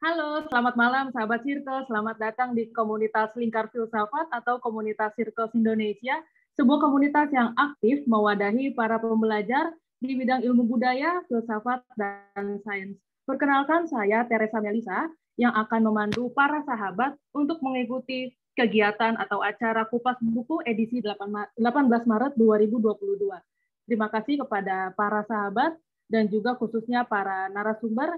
Halo, selamat malam sahabat Circle. Selamat datang di komunitas Lingkar Filsafat atau komunitas Circle Indonesia, sebuah komunitas yang aktif mewadahi para pembelajar di bidang ilmu budaya, filsafat, dan sains. Perkenalkan, saya Teresa Melisa yang akan memandu para sahabat untuk mengikuti kegiatan atau acara Kupas Buku edisi 18 Maret 2022. Terima kasih kepada para sahabat dan juga khususnya para narasumber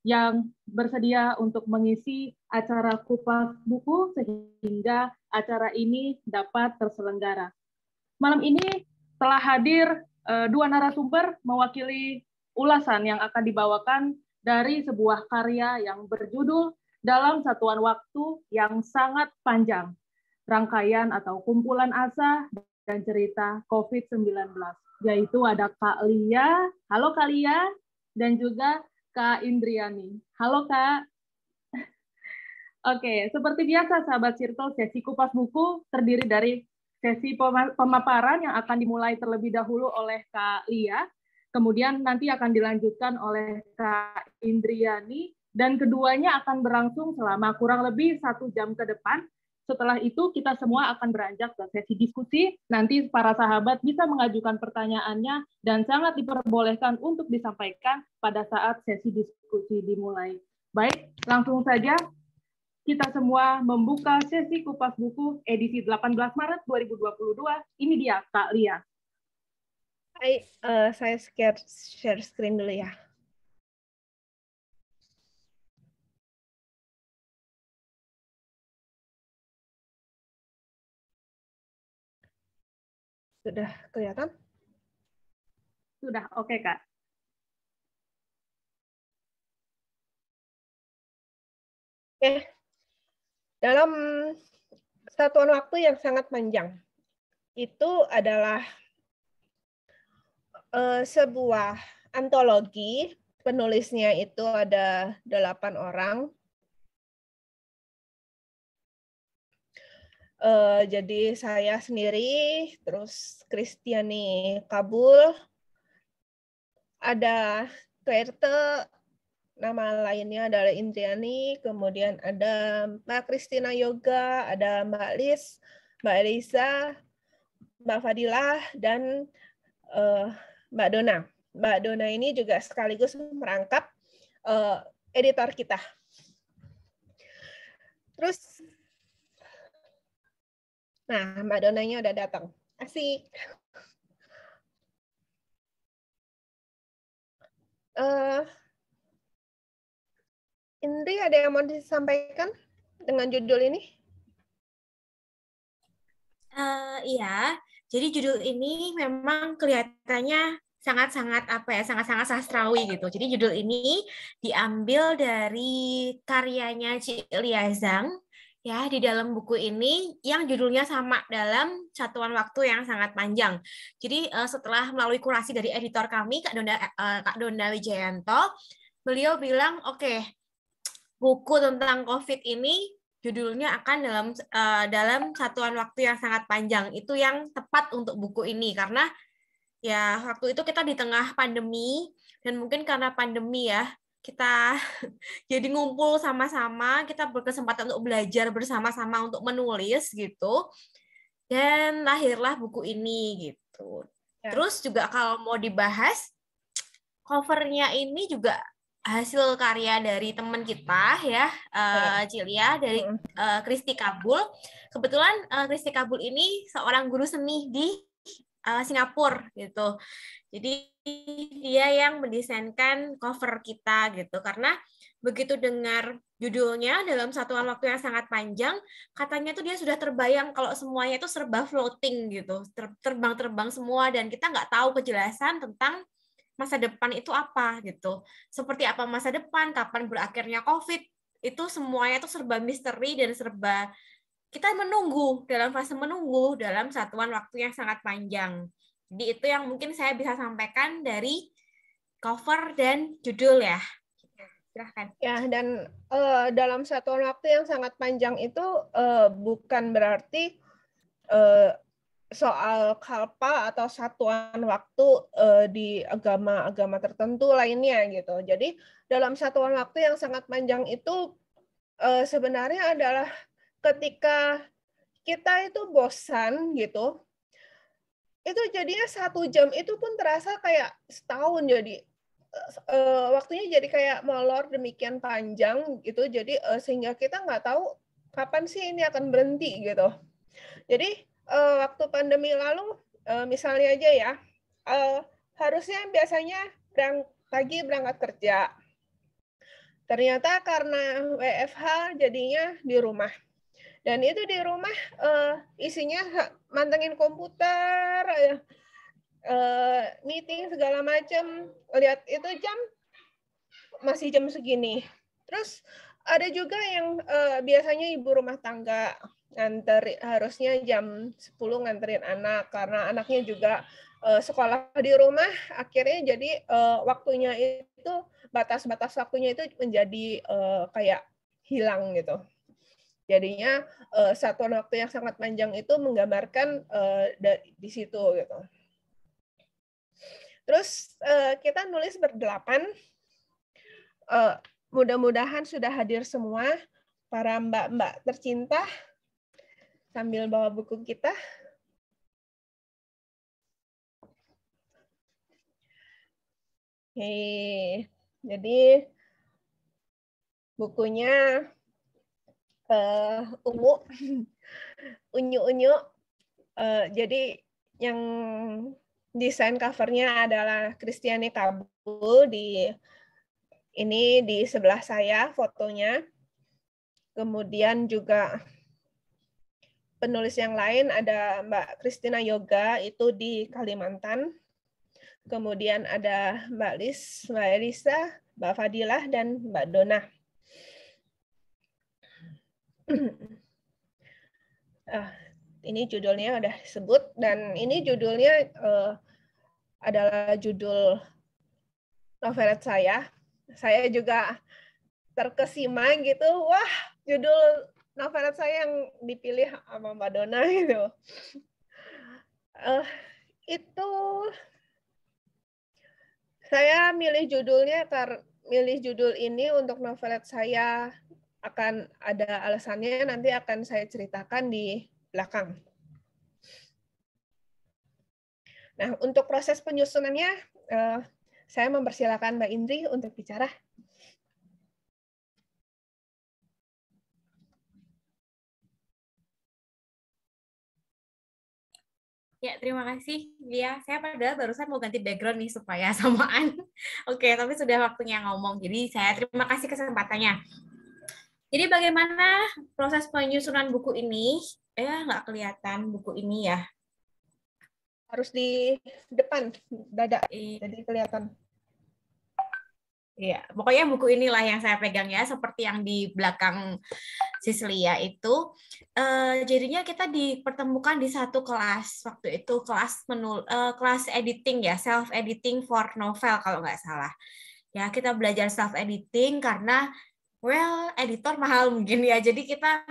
yang bersedia untuk mengisi acara Kupas Buku sehingga acara ini dapat terselenggara. Malam ini telah hadir dua narasumber mewakili ulasan yang akan dibawakan dari sebuah karya yang berjudul Dalam Satuan Waktu yang Sangat Panjang, rangkaian atau kumpulan asa dan cerita COVID-19, yaitu ada Kak Lia, halo Kak Lia, dan juga Kak Indriani. Halo Kak. Oke, seperti biasa sahabat Circle, sesi Kupas Buku terdiri dari sesi pemaparan yang akan dimulai terlebih dahulu oleh Kak Lia, kemudian nanti akan dilanjutkan oleh Kak Indriani, dan keduanya akan berlangsung selama kurang lebih 1 jam ke depan. Setelah itu kita semua akan beranjak ke sesi diskusi. Nanti para sahabat bisa mengajukan pertanyaannya dan sangat diperbolehkan untuk disampaikan pada saat sesi diskusi dimulai. Baik, langsung saja kita semua membuka sesi Kupas Buku edisi 18 Maret 2022. Ini dia Kak Lia. Hai, saya share screen dulu ya. Sudah kelihatan? Sudah, oke Kak. Oke. Dalam satuan waktu yang sangat panjang, itu adalah sebuah antologi. Penulisnya itu ada 8 orang. Jadi saya sendiri, terus Kristiani Kabul, ada Claire, nama lainnya adalah Indriani, kemudian ada Mbak Kristina Yoga, ada Mbak Liz, Mbak Elisa, Mbak Fadilah, dan Mbak Dona. Mbak Dona ini juga sekaligus merangkap editor kita. Terus, nah Mbak Donanya udah datang. Asik. Indri, ada yang mau disampaikan dengan judul ini? Iya, jadi judul ini memang kelihatannya sangat-sangat sangat-sangat sastrawi gitu. Jadi judul ini diambil dari karyanya Lia Zhang ya, di dalam buku ini yang judulnya sama, Dalam Satuan Waktu yang Sangat Panjang. Jadi setelah melalui kurasi dari editor kami Kak Donda Wijayanto, beliau bilang oke, buku tentang COVID ini judulnya akan dalam satuan waktu yang sangat panjang. Itu yang tepat untuk buku ini karena ya waktu itu kita di tengah pandemi dan mungkin karena pandemi ya kita jadi ngumpul sama-sama, kita berkesempatan untuk belajar bersama-sama untuk menulis gitu. Dan lahirlah buku ini gitu. Ya. Terus juga kalau mau dibahas, covernya ini juga hasil karya dari teman kita ya, Cilia, dari Kristi Kabul. Kebetulan Kristi Kabul ini seorang guru seni di Singapura gitu. Jadi dia yang mendesainkan cover kita gitu. Karena begitu dengar judulnya Dalam Satuan Waktu yang Sangat Panjang, katanya tuh dia sudah terbayang kalau semuanya itu serba floating gitu, terbang-terbang semua, dan kita nggak tahu kejelasan tentang masa depan itu apa gitu. Seperti apa masa depan, kapan berakhirnya COVID, itu semuanya itu serba misteri dan serba kita menunggu, dalam fase menunggu dalam satuan waktu yang sangat panjang. Jadi itu yang mungkin saya bisa sampaikan dari cover dan judul ya. Silahkan. Ya, dan dalam satuan waktu yang sangat panjang itu bukan berarti soal kalpa atau satuan waktu di agama-agama tertentu lainnya gitu. Jadi dalam satuan waktu yang sangat panjang itu sebenarnya adalah ketika kita itu bosan gitu, itu jadinya 1 jam itu pun terasa kayak setahun. Jadi waktunya jadi kayak molor demikian panjang gitu. Jadi sehingga kita nggak tahu kapan sih ini akan berhenti gitu. Jadi waktu pandemi lalu, misalnya aja ya, harusnya biasanya pagi berangkat kerja. Ternyata karena WFH jadinya di rumah. Dan itu di rumah isinya mantengin komputer, meeting segala macam. Lihat itu masih jam segini. Terus ada juga yang biasanya ibu rumah tangga harusnya jam 10 nganterin anak karena anaknya juga sekolah di rumah, akhirnya jadi waktunya itu batas-batas waktunya itu menjadi kayak hilang gitu. Jadinya satuan waktu yang sangat panjang itu menggambarkan di situ gitu. Terus kita nulis berdelapan. Mudah-mudahan sudah hadir semua para mbak-mbak tercinta sambil bawa buku kita. Oke, jadi bukunya unyu-unyu. Jadi yang desain covernya adalah Christiane Kabul ini di sebelah saya fotonya. Kemudian juga penulis yang lain ada Mbak Christina Yoga itu di Kalimantan. Kemudian ada Mbak Lis, Mbak Elisa, Mbak Fadilah, dan Mbak Dona. Ini judulnya udah disebut, dan ini judulnya adalah judul novelet saya. Saya juga terkesima gitu, wah judul novelet saya yang dipilih sama Mbak Dona gitu. Itu saya milih judul ini untuk novelet saya akan ada alasannya, nanti akan saya ceritakan di belakang. Nah, untuk proses penyusunannya, saya mempersilakan Mbak Indri untuk bicara. Ya, terima kasih, Lia. Saya padahal barusan mau ganti background nih supaya samaan. Oke, tapi sudah waktunya ngomong. Jadi saya terima kasih kesempatannya. Jadi bagaimana proses penyusunan buku ini? Nggak kelihatan buku ini ya. Harus di depan dada, jadi kelihatan. Iya, pokoknya buku inilah yang saya pegang ya, seperti yang di belakang Sislia itu. Jadinya kita dipertemukan di satu kelas waktu itu, kelas editing ya, self editing for novel kalau nggak salah. Ya, kita belajar self editing karena editor mahal mungkin ya. Jadi kita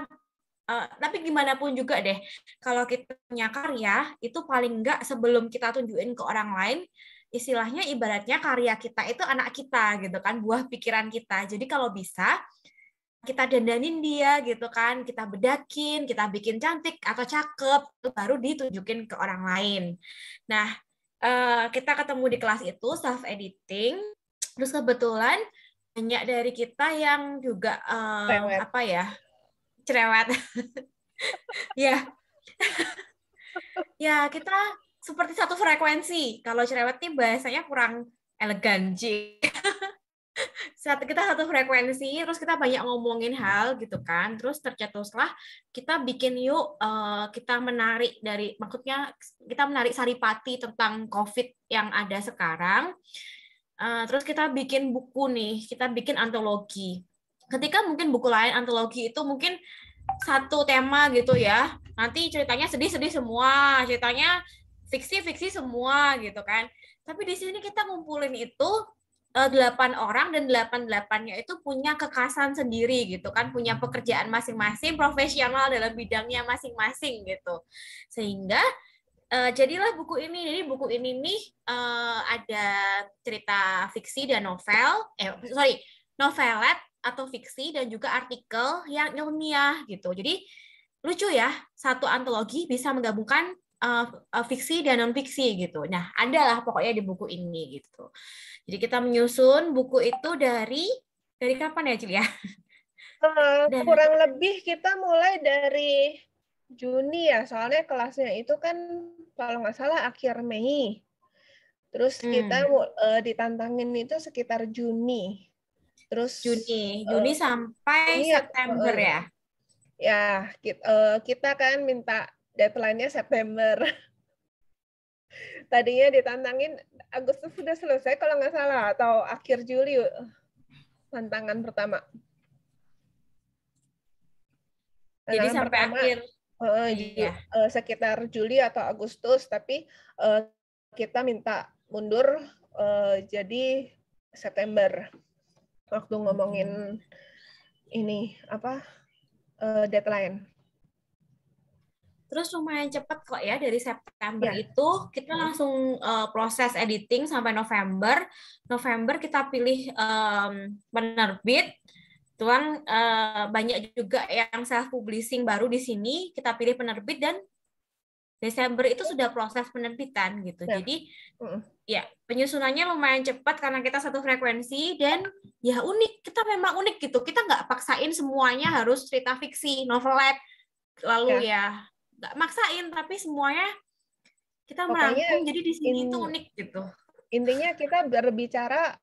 tapi gimana pun juga deh, kalau kita punya karya itu paling nggak sebelum kita tunjukin ke orang lain, istilahnya ibaratnya karya kita itu anak kita gitu kan, buah pikiran kita. Jadi kalau bisa kita dandanin dia gitu kan, kita bedakin, kita bikin cantik atau cakep, itu baru ditunjukin ke orang lain. Nah, kita ketemu di kelas itu self editing, terus kebetulan banyak dari kita yang juga cerewet. Ya. Ya, kita seperti satu frekuensi. Kalau cerewet nih bahasanya kurang elegan, Ci. Kita satu frekuensi, terus kita banyak ngomongin hal gitu kan. Terus tercetuslah kita bikin kita menarik maksudnya kita menarik saripati tentang COVID yang ada sekarang. Terus kita bikin buku nih, kita bikin antologi. Ketika mungkin buku lain antologi itu mungkin satu tema gitu ya, nanti ceritanya sedih-sedih semua, ceritanya fiksi-fiksi semua gitu kan. Tapi di sini kita ngumpulin itu 8 orang dan 8-8-nya itu punya kekhasan sendiri gitu kan, punya pekerjaan masing-masing, profesional dalam bidangnya masing-masing gitu. Sehingga jadilah buku ini. Jadi buku ini nih ada cerita fiksi dan novel, novelet atau fiksi dan juga artikel yang ilmiah gitu. Jadi lucu ya, satu antologi bisa menggabungkan fiksi dan non fiksi gitu. Nah, adalah pokoknya di buku ini gitu. Jadi kita menyusun buku itu dari kapan ya, Cil ya? Kurang lebih kita mulai dari Juni ya, soalnya kelasnya itu kan kalau nggak salah akhir Mei. Terus kita ditantangin itu sekitar Juni. Terus Juni sampai September ya. Ya, kita kan minta deadline-nya September. Tadinya ditantangin Agustus sudah selesai kalau nggak salah, atau akhir Juli tantangan pertama. Jadi sampai akhir sekitar Juli atau Agustus, tapi kita minta mundur jadi September waktu ngomongin ini deadline. Terus lumayan cepat kok ya, dari September itu kita langsung proses editing sampai November. November kita pilih penerbit. Tuan banyak juga yang self publishing baru di sini, kita pilih penerbit dan Desember itu sudah proses penerbitan gitu. Jadi ya penyusunannya lumayan cepat karena kita satu frekuensi dan ya unik. Kita memang unik gitu. Kita nggak paksain semuanya harus cerita fiksi, novelet, lalu ya nggak maksain, tapi semuanya kita merangkum. Jadi di sini itu unik gitu. Intinya kita berbicara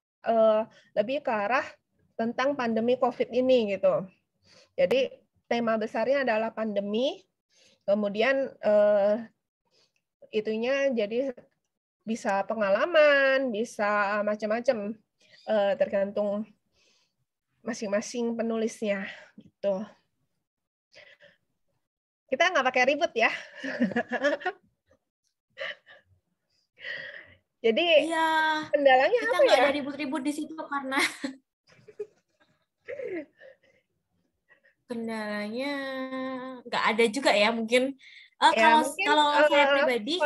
lebih ke arah tentang pandemi COVID ini gitu. Jadi tema besarnya adalah pandemi. Kemudian itunya jadi bisa pengalaman, bisa macam-macam, tergantung masing-masing penulisnya gitu. Kita nggak pakai ribut ya. Jadi kendalanya kita apa ya? Nggak ada ribut-ribut di situ karena kendalanya nggak ada juga ya mungkin. Kalau saya pribadi,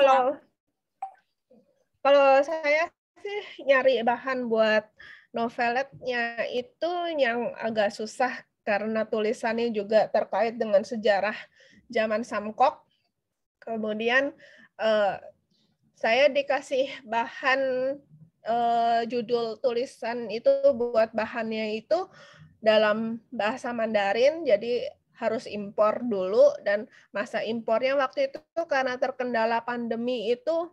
kalau saya sih nyari bahan buat noveletnya itu yang agak susah karena tulisannya juga terkait dengan sejarah zaman Samkok. Kemudian saya dikasih bahan judul tulisan itu buat bahannya itu dalam bahasa Mandarin, jadi harus impor dulu, dan masa impornya waktu itu karena terkendala pandemi itu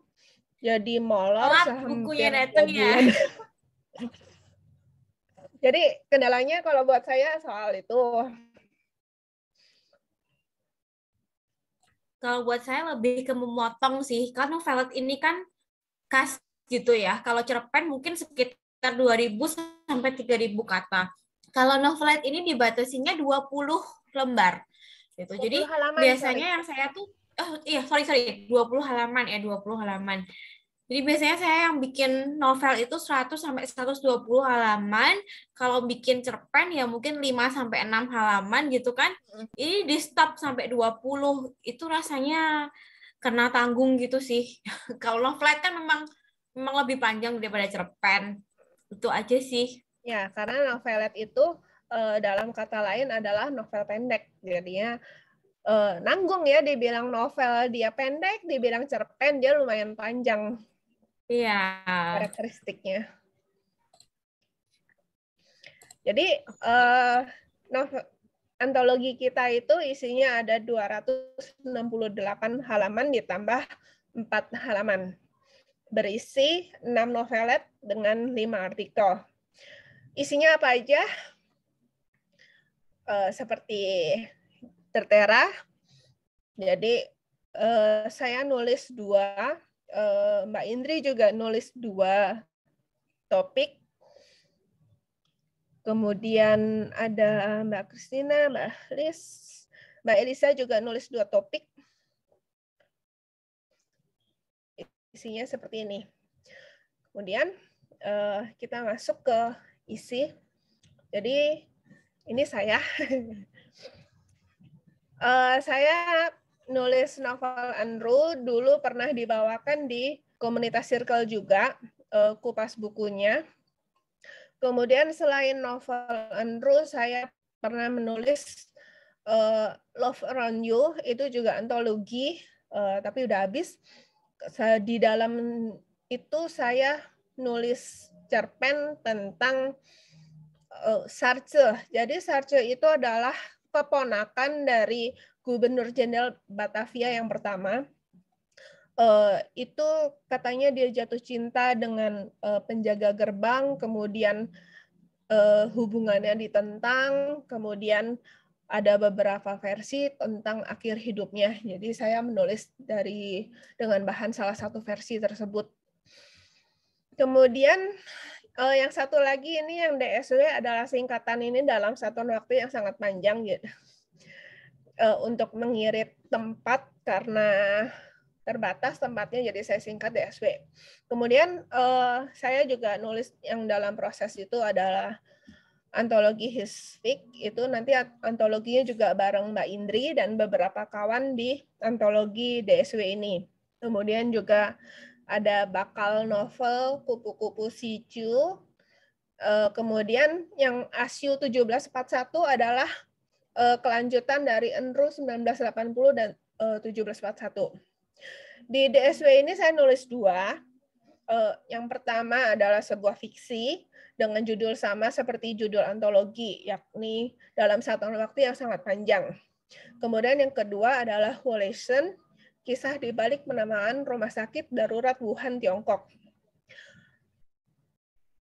jadi molor bukunya datang ya. Jadi kendalanya kalau buat saya soal itu. Kalau buat saya lebih ke memotong sih, karena novelet ini kan khas gitu ya. Kalau cerpen mungkin sekitar 2.000 sampai 3.000 kata. Kalau novelet ini dibatasinya 20 lembar. Gitu. Jadi halaman, biasanya yang saya tuh 20 halaman ya, 20 halaman. Jadi biasanya saya yang bikin novel itu 100 sampai 120 halaman. Kalau bikin cerpen ya mungkin 5 sampai 6 halaman gitu kan. Ini di stop sampai 20. Itu rasanya kena tanggung gitu sih. Kalau novelet kan memang lebih panjang daripada cerpen. Itu aja sih. Ya, karena novelet itu dalam kata lain adalah novel pendek. Jadinya nanggung ya, dibilang novel dia pendek, dibilang cerpen dia lumayan panjang. Iya. Karakteristiknya. Jadi antologi kita itu isinya ada 268 halaman ditambah 4 halaman. Berisi 6 novelet dengan 5 artikel. Isinya apa aja? Seperti tertera. Jadi saya nulis 2, Mbak Indri juga nulis 2 topik. Kemudian ada Mbak Kristina, Mbak Liz, Mbak Elisa juga nulis 2 topik. Isinya seperti ini. Kemudian kita masuk ke isi. Jadi ini saya. Saya nulis novel Andrew dulu pernah dibawakan di komunitas Circle juga, kupas bukunya. Kemudian selain novel Andrew, saya pernah menulis Love Around You, itu juga antologi, tapi udah habis. Di dalam itu saya nulis cerpen tentang Sarce. Jadi Sarce itu adalah keponakan dari Gubernur Jenderal Batavia yang pertama. Itu katanya dia jatuh cinta dengan penjaga gerbang, kemudian hubungannya ditentang, kemudian ada beberapa versi tentang akhir hidupnya. Jadi saya menulis dengan bahan salah satu versi tersebut. Kemudian yang satu lagi ini yang DSW adalah singkatan ini dalam satuan waktu yang sangat panjang gitu. Untuk mengirit tempat karena terbatas tempatnya, jadi saya singkat DSW. Kemudian saya juga nulis yang dalam proses itu adalah antologi Hisfik, itu nanti antologinya juga bareng Mbak Indri dan beberapa kawan di antologi DSW ini. Kemudian juga ada bakal novel Kupu-Kupu Sicu. Kemudian yang Asyu 1741 adalah kelanjutan dari Enru 1980 dan 1741. Di DSW ini saya nulis 2. Yang pertama adalah sebuah fiksi dengan judul sama seperti judul antologi, yakni Dalam Satuan Waktu yang Sangat Panjang. Kemudian yang kedua adalah Wolation, kisah di balik penamaan Rumah Sakit Darurat Wuhan, Tiongkok.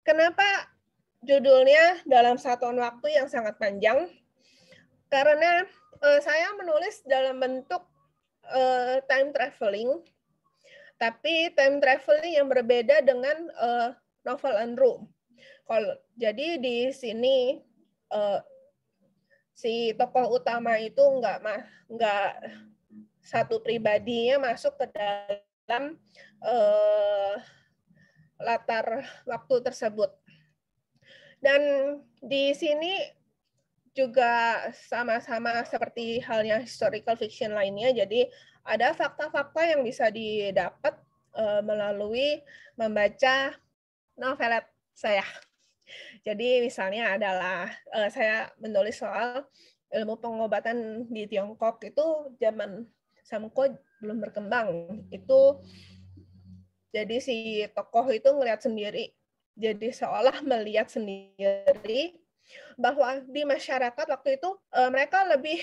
Kenapa judulnya Dalam Satuan Waktu yang Sangat Panjang? Karena saya menulis dalam bentuk time traveling, tapi time traveling yang berbeda dengan novel Andrew. Jadi di sini si tokoh utama itu nggak satu pribadinya masuk ke dalam latar waktu tersebut. Dan di sini juga sama-sama seperti halnya historical fiction lainnya, jadi ada fakta-fakta yang bisa didapat melalui membaca novelet saya. Jadi misalnya adalah saya menulis soal ilmu pengobatan di Tiongkok itu zaman Samko belum berkembang. Itu jadi si tokoh itu ngelihat sendiri, jadi seolah melihat sendiri bahwa di masyarakat waktu itu mereka lebih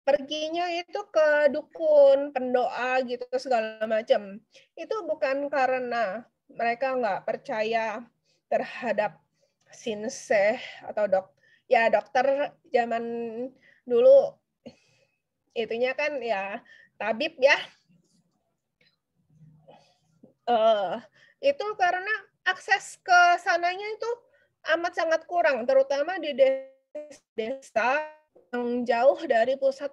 perginya itu ke dukun, pendoa gitu segala macam. Itu bukan karena mereka nggak percaya terhadap sinseh atau dokter zaman dulu itunya kan ya tabib ya. Itu karena akses ke sananya itu amat sangat kurang, terutama di desa yang jauh dari pusat.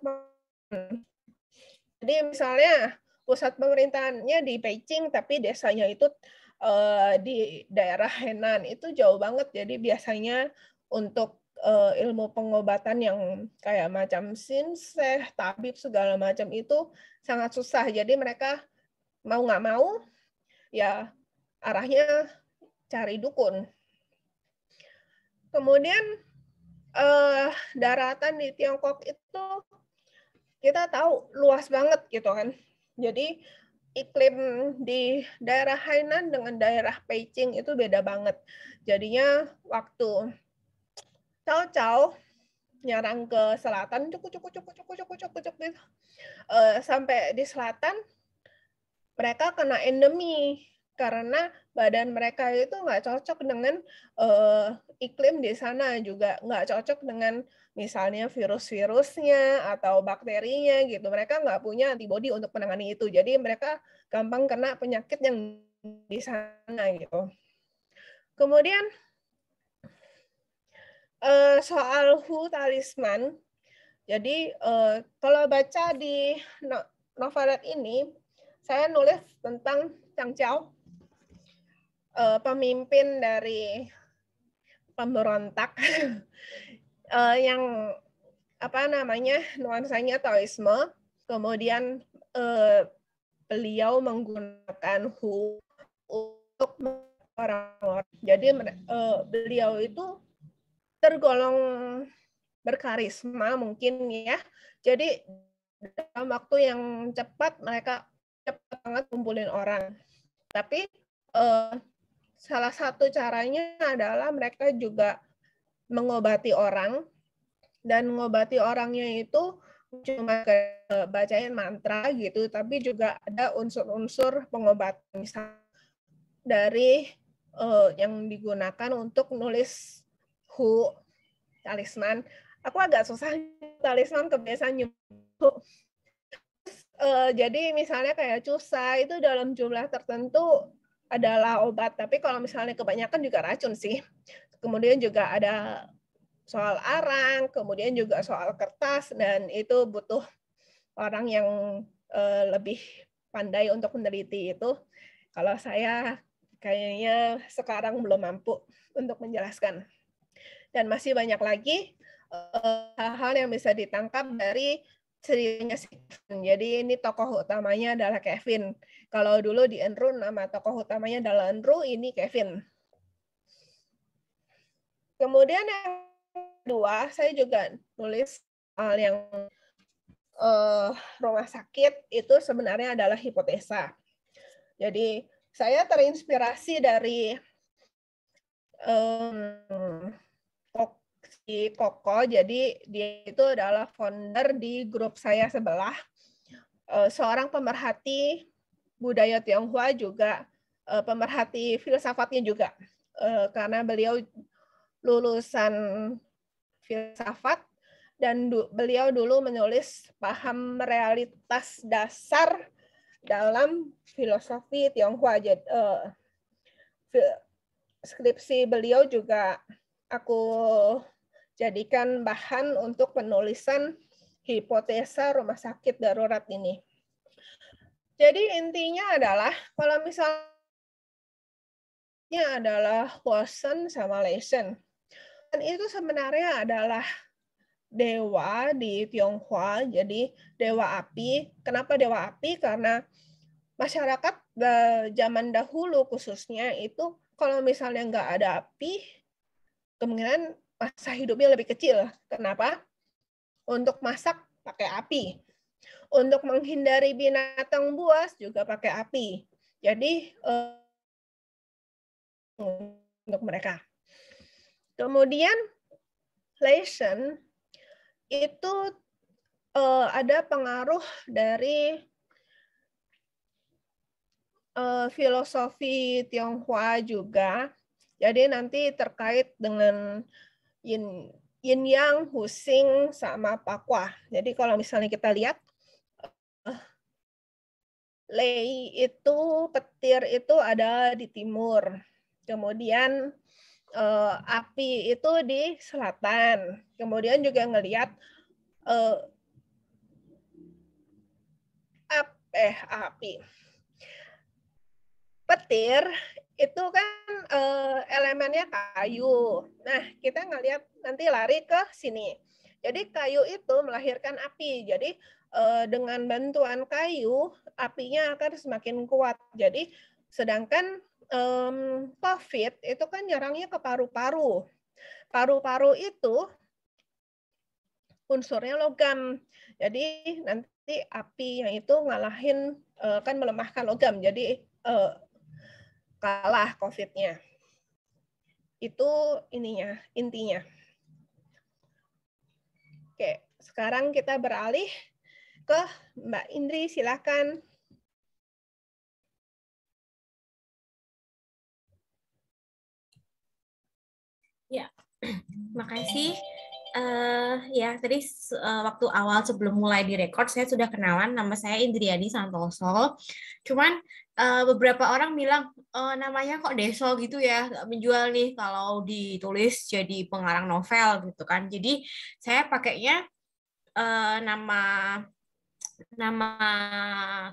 Jadi misalnya pusat pemerintahannya di Beijing, tapi desanya itu di daerah Henan, itu jauh banget. Jadi biasanya untuk ilmu pengobatan yang kayak macam sinseh, tabib segala macam itu sangat susah. Jadi mereka mau nggak mau ya arahnya cari dukun. Kemudian daratan di Tiongkok itu kita tahu luas banget gitu kan. Jadi iklim di daerah Hainan dengan daerah Beijing itu beda banget. Jadinya waktu Cao Cao nyerang ke selatan, sampai di selatan mereka kena endemi karena badan mereka itu nggak cocok dengan iklim di sana, juga nggak cocok dengan misalnya virus-virusnya atau bakterinya gitu. Mereka nggak punya antibodi untuk menangani itu. Jadi mereka gampang kena penyakit yang di sana gitu. Kemudian soal Hu Talisman. Jadi kalau baca di novelet ini, saya nulis tentang Chang Chao, pemimpin dari pemberontak yang apa namanya nuansanya Taoisme. Kemudian beliau menggunakan Hu untuk orang-orang. Jadi beliau itu tergolong berkarisma mungkin ya. Jadi dalam waktu yang cepat mereka cepat banget kumpulin orang. Tapi salah satu caranya adalah mereka juga mengobati orang, dan mengobati orangnya itu cuma bacain mantra gitu, tapi juga ada unsur-unsur pengobatan misalnya dari yang digunakan untuk nulis Hu, talisman. Aku agak susah talisman, kebiasaan nyebut. Jadi misalnya kayak cusa itu dalam jumlah tertentu adalah obat, tapi kalau misalnya kebanyakan juga racun sih. Kemudian juga ada soal arang, kemudian juga soal kertas, dan itu butuh orang yang lebih pandai untuk meneliti itu. Kalau saya kayaknya sekarang belum mampu untuk menjelaskan. Dan masih banyak lagi hal-hal yang bisa ditangkap dari ceritanya si Kevin. Jadi ini tokoh utamanya adalah Kevin. Kalau dulu di Enru nama tokoh utamanya adalah Enru, ini Kevin. Kemudian yang kedua, saya juga nulis hal yang rumah sakit itu sebenarnya adalah hipotesa. Jadi saya terinspirasi dari si Koko. Jadi dia itu adalah founder di grup saya sebelah, seorang pemerhati budaya Tionghoa juga, pemerhati filsafatnya juga, karena beliau lulusan filsafat dan beliau dulu menulis paham realitas dasar dalam filosofi Tionghoa. Skripsi beliau juga aku jadikan bahan untuk penulisan hipotesa rumah sakit darurat ini. Jadi intinya adalah kalau misalnya adalah Huasan sama Leisen, dan itu sebenarnya adalah dewa di Tionghoa. Jadi dewa api. Kenapa dewa api? Karena masyarakat zaman dahulu khususnya itu kalau misalnya nggak ada api, kemungkinan masa hidupnya lebih kecil. Kenapa? Untuk masak pakai api. Untuk menghindari binatang buas juga pakai api. Jadi untuk mereka. Kemudian Leisen itu ada pengaruh dari filosofi Tionghoa juga. Jadi nanti terkait dengan yin yang, Husing, sama Pakwa. Jadi kalau misalnya kita lihat, Lei itu, petir itu ada di timur. Kemudian api itu di selatan. Kemudian juga ngelihat api. Petir itu kan elemennya kayu. Nah, kita ngelihat nanti lari ke sini. Jadi kayu itu melahirkan api. Jadi dengan bantuan kayu, apinya akan semakin kuat. Jadi sedangkan COVID itu kan nyerangnya ke paru-paru. Paru-paru itu unsurnya logam. Jadi nanti api yang itu ngalahin, kan melemahkan logam. Jadi kalah COVID-nya. Itu intinya. Oke, sekarang kita beralih ke Mbak Indri, silakan. Ya, makasih. Ya, tadi waktu awal sebelum mulai direkod saya sudah kenalan, nama saya Indriani Santoso. Cuman beberapa orang bilang namanya kok Deso gitu ya, nggak menjual nih kalau ditulis jadi pengarang novel gitu kan. Jadi saya pakainya nama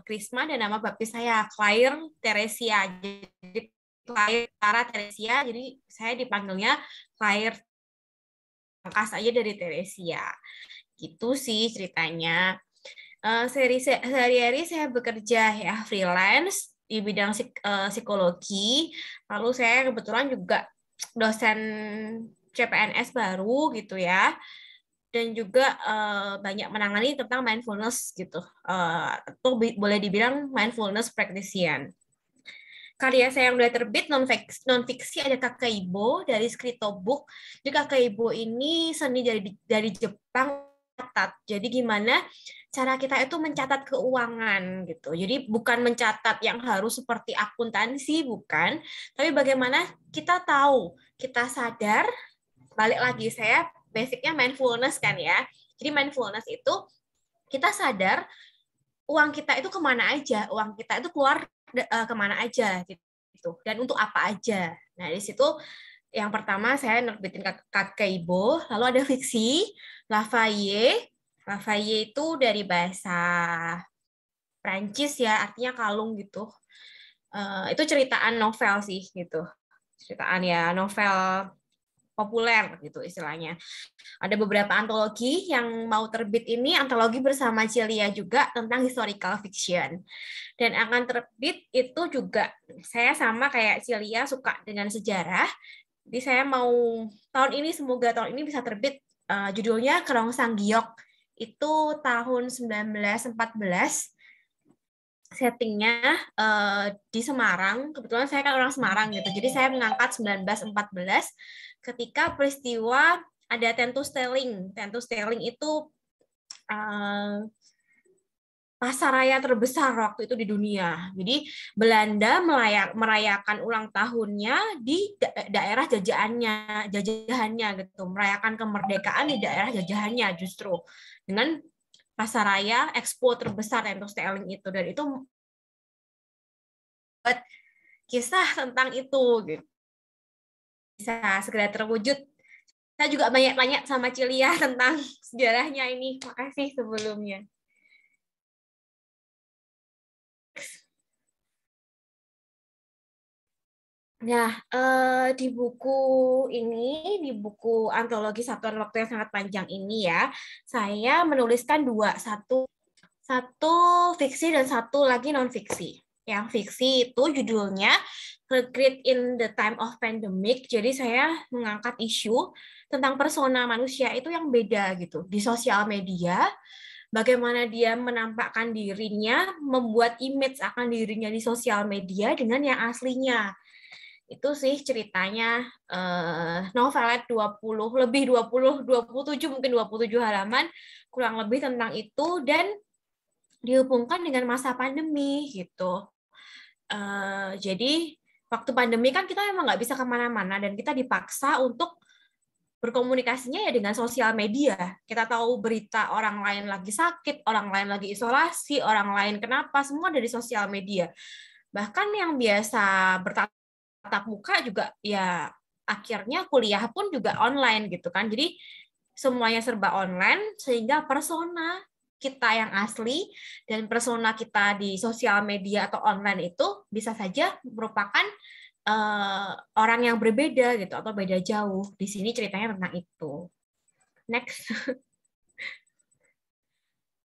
Krisma dan nama baptis saya Claire Teresia. Jadi Claire Tara Teresia. Jadi saya dipanggilnya Claire, pangkas aja dari Teresia. Gitu sih ceritanya. Sehari-hari saya bekerja ya freelance di bidang psikologi. Lalu saya kebetulan juga dosen CPNS baru gitu ya. Dan juga banyak menangani tentang mindfulness gitu. Atau boleh dibilang mindfulness practitioner. Karya saya yang udah terbit non-fiksi ada Kakeibo dari Skrito Book. Jadi Kakeibo ini seni dari Jepang. Jadi gimana cara kita itu mencatat keuangan gitu. Jadi bukan mencatat yang harus seperti akuntansi, bukan. Tapi bagaimana kita tahu, kita sadar, balik lagi saya basicnya mindfulness kan ya. Jadi mindfulness itu kita sadar uang kita itu kemana aja, uang kita itu keluar kemana aja gitu, dan untuk apa aja. Nah di situ yang pertama saya nerbitin Kakeibo, lalu ada fiksi Lafayette. Lafayette itu dari bahasa Prancis ya, artinya kalung gitu. Itu ceritaan novel sih gitu, ceritaan ya novel populer gitu istilahnya. Ada beberapa antologi yang mau terbit ini, antologi bersama Cilia juga tentang historical fiction. Dan akan terbit itu juga, saya sama kayak Cilia suka dengan sejarah, jadi saya mau semoga tahun ini bisa terbit, judulnya Kerong Sanggiok, itu tahun 1914, settingnya di Semarang. Kebetulan saya kan orang Semarang gitu, jadi saya mengangkat 1914 ketika peristiwa ada Tentus Stelling. Tentus Stelling itu pasar raya terbesar waktu itu di dunia. Jadi Belanda merayakan ulang tahunnya di daerah jajahannya gitu, merayakan kemerdekaan di daerah jajahannya justru dengan pasar raya expo terbesar Tentus Stelling itu, dan itu buat kisah tentang itu gitu. Bisa segera terwujud. Saya juga banyak tanya sama Cilia tentang sejarahnya ini. Makasih sebelumnya. Nah, di buku ini, di buku antologi Satuan Waktu yang Sangat Panjang ini ya, saya menuliskan dua, satu fiksi dan satu lagi non-fiksi. Yang fiksi itu judulnya Regret in the Time of Pandemic. Jadi saya mengangkat isu tentang persona manusia itu yang beda gitu di sosial media. Bagaimana dia menampakkan dirinya, membuat image akan dirinya di sosial media dengan yang aslinya. Itu sih ceritanya, novelet 27 mungkin 27 halaman kurang lebih tentang itu, dan dihubungkan dengan masa pandemi gitu. Jadi waktu pandemi kan kita memang nggak bisa kemana-mana dan kita dipaksa untuk berkomunikasinya ya dengan sosial media. Kita tahu berita orang lain lagi sakit, orang lain lagi isolasi, orang lain kenapa, semua dari sosial media. Bahkan yang biasa bertatap muka juga ya akhirnya kuliah pun juga online gitu kan. Jadi semuanya serba online sehingga persona kita yang asli dan persona kita di sosial media atau online itu bisa saja merupakan orang yang berbeda gitu atau beda jauh. Di sini ceritanya tentang itu. Next.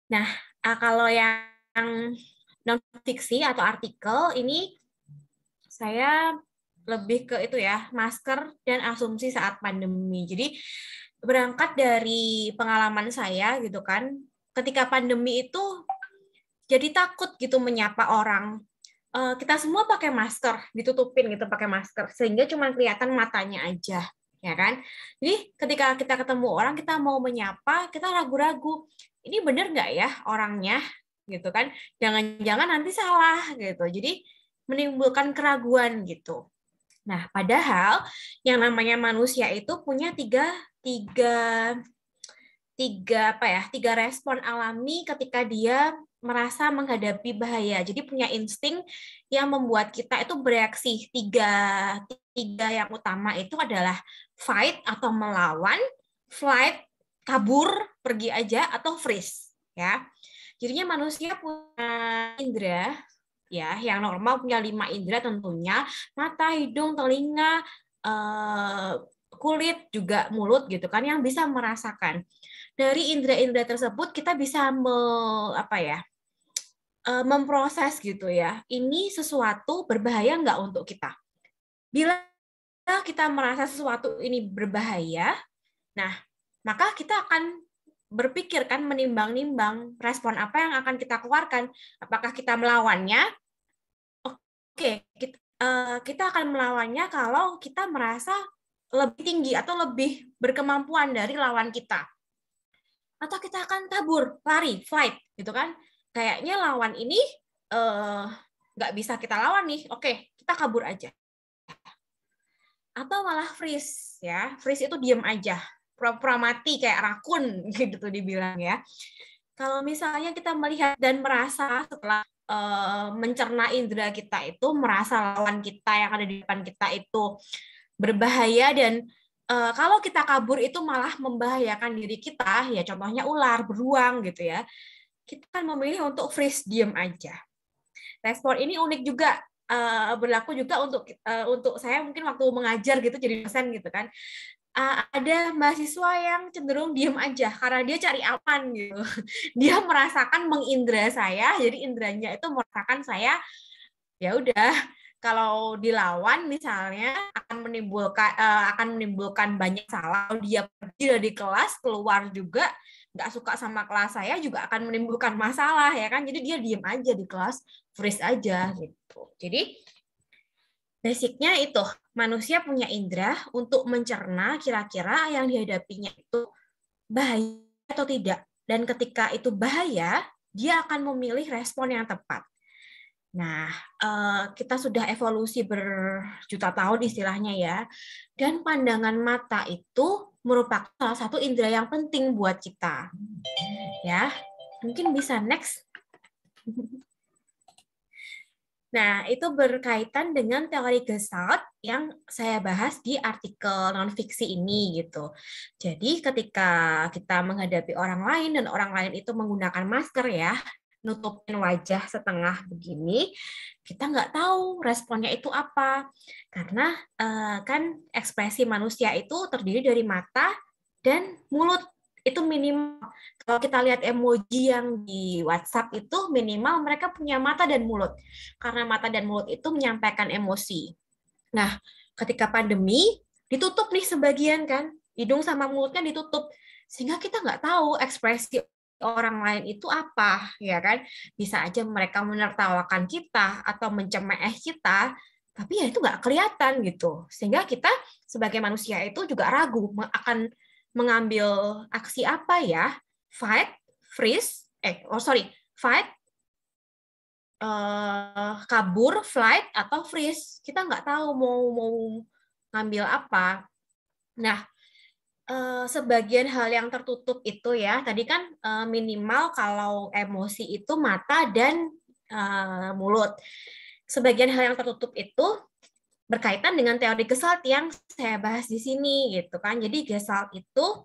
Nah, kalau yang non-fiksi atau artikel ini saya lebih ke itu ya, masker dan asumsi saat pandemi. Jadi berangkat dari pengalaman saya gitu kan, ketika pandemi itu jadi takut gitu menyapa orang. Kita semua pakai masker, ditutupin gitu pakai masker, sehingga cuma kelihatan matanya aja, ya kan? Jadi ketika kita ketemu orang, kita mau menyapa, kita ragu-ragu, ini bener nggak ya orangnya, gitu kan? Jangan-jangan nanti salah, gitu. Jadi menimbulkan keraguan gitu. Nah, padahal yang namanya manusia itu punya tiga respon alami ketika dia merasa menghadapi bahaya. Jadi punya insting yang membuat kita itu bereaksi. Tiga yang utama itu adalah fight atau melawan, flight kabur, pergi aja, atau freeze. Ya, jadinya manusia punya indera, ya, yang normal punya 5 indera tentunya, mata, hidung, telinga, kulit, juga mulut gitu kan yang bisa merasakan. Dari indera-indera tersebut kita bisa memproses gitu ya. Ini sesuatu berbahaya nggak untuk kita? Bila kita merasa sesuatu ini berbahaya, nah maka kita akan berpikir kan, menimbang-nimbang respon apa yang akan kita keluarkan. Apakah kita melawannya? Oke, kita akan melawannya kalau kita merasa lebih tinggi atau lebih berkemampuan dari lawan kita. Atau kita akan kabur, lari, fight, gitu kan? Kayaknya lawan ini nggak bisa kita lawan nih. Oke, kita kabur aja. Atau malah freeze, ya. Freeze itu diam aja, pura-pura mati kayak rakun, gitu tuh dibilang ya. Kalau misalnya kita melihat dan merasa setelah mencerna indera kita itu, merasa lawan kita yang ada di depan kita itu berbahaya dan kalau kita kabur itu malah membahayakan diri kita, ya contohnya ular, beruang gitu ya, kita kan memilih untuk freeze, diam aja. Respon ini unik juga, berlaku juga untuk saya mungkin waktu mengajar gitu jadi dosen gitu kan. Ada mahasiswa yang cenderung diem aja karena dia cari aman gitu. Dia merasakan mengindra saya, jadi indranya itu merasakan saya, ya udah kalau dilawan misalnya akan menimbulkan banyak salah. Kalau dia pergi dari kelas, keluar juga nggak suka sama kelas saya juga akan menimbulkan masalah ya kan. Jadi dia diem aja di kelas, freeze aja gitu. Jadi basicnya itu, manusia punya indera untuk mencerna kira-kira yang dihadapinya itu bahaya atau tidak. Dan ketika itu bahaya, dia akan memilih respon yang tepat. Nah, kita sudah evolusi berjuta tahun istilahnya ya. Dan pandangan mata itu merupakan salah satu indera yang penting buat kita. Ya, mungkin bisa next. Nah, itu berkaitan dengan teori Gestalt yang saya bahas di artikel non-fiksi ini gitu. Jadi ketika kita menghadapi orang lain dan orang lain itu menggunakan masker ya, nutupin wajah setengah begini, kita nggak tahu responnya itu apa. Karena kan ekspresi manusia itu terdiri dari mata dan mulut. Itu minimal. Kalau kita lihat emoji yang di WhatsApp itu minimal mereka punya mata dan mulut. Karena mata dan mulut itu menyampaikan emosi. Nah, ketika pandemi ditutup nih sebagian kan, hidung sama mulutnya ditutup. Sehingga kita nggak tahu ekspresi orang lain itu apa, ya kan? Bisa aja mereka menertawakan kita atau mencemooh kita, tapi ya itu nggak kelihatan gitu. Sehingga kita sebagai manusia itu juga ragu akan mengambil aksi apa ya, fight, freeze, fight, kabur, flight, atau freeze. Kita nggak tahu mau ngambil apa. Nah, sebagian hal yang tertutup itu ya, tadi kan minimal kalau emosi itu mata dan mulut. Sebagian hal yang tertutup itu berkaitan dengan teori Gestalt yang saya bahas di sini gitu kan. Jadi Gestalt itu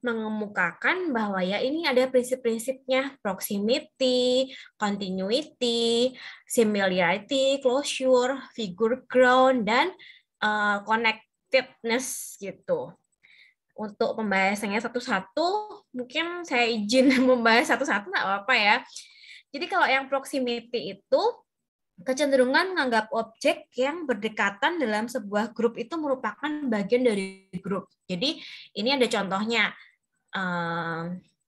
mengemukakan bahwa ya ini ada prinsip-prinsipnya, proximity, continuity, similarity, closure, figure ground, dan connectedness gitu. Untuk pembahasannya satu-satu, mungkin saya izin membahas satu-satu nggak apa-apa ya. Jadi kalau yang proximity itu kecenderungan menganggap objek yang berdekatan dalam sebuah grup itu merupakan bagian dari grup. Jadi ini ada contohnya,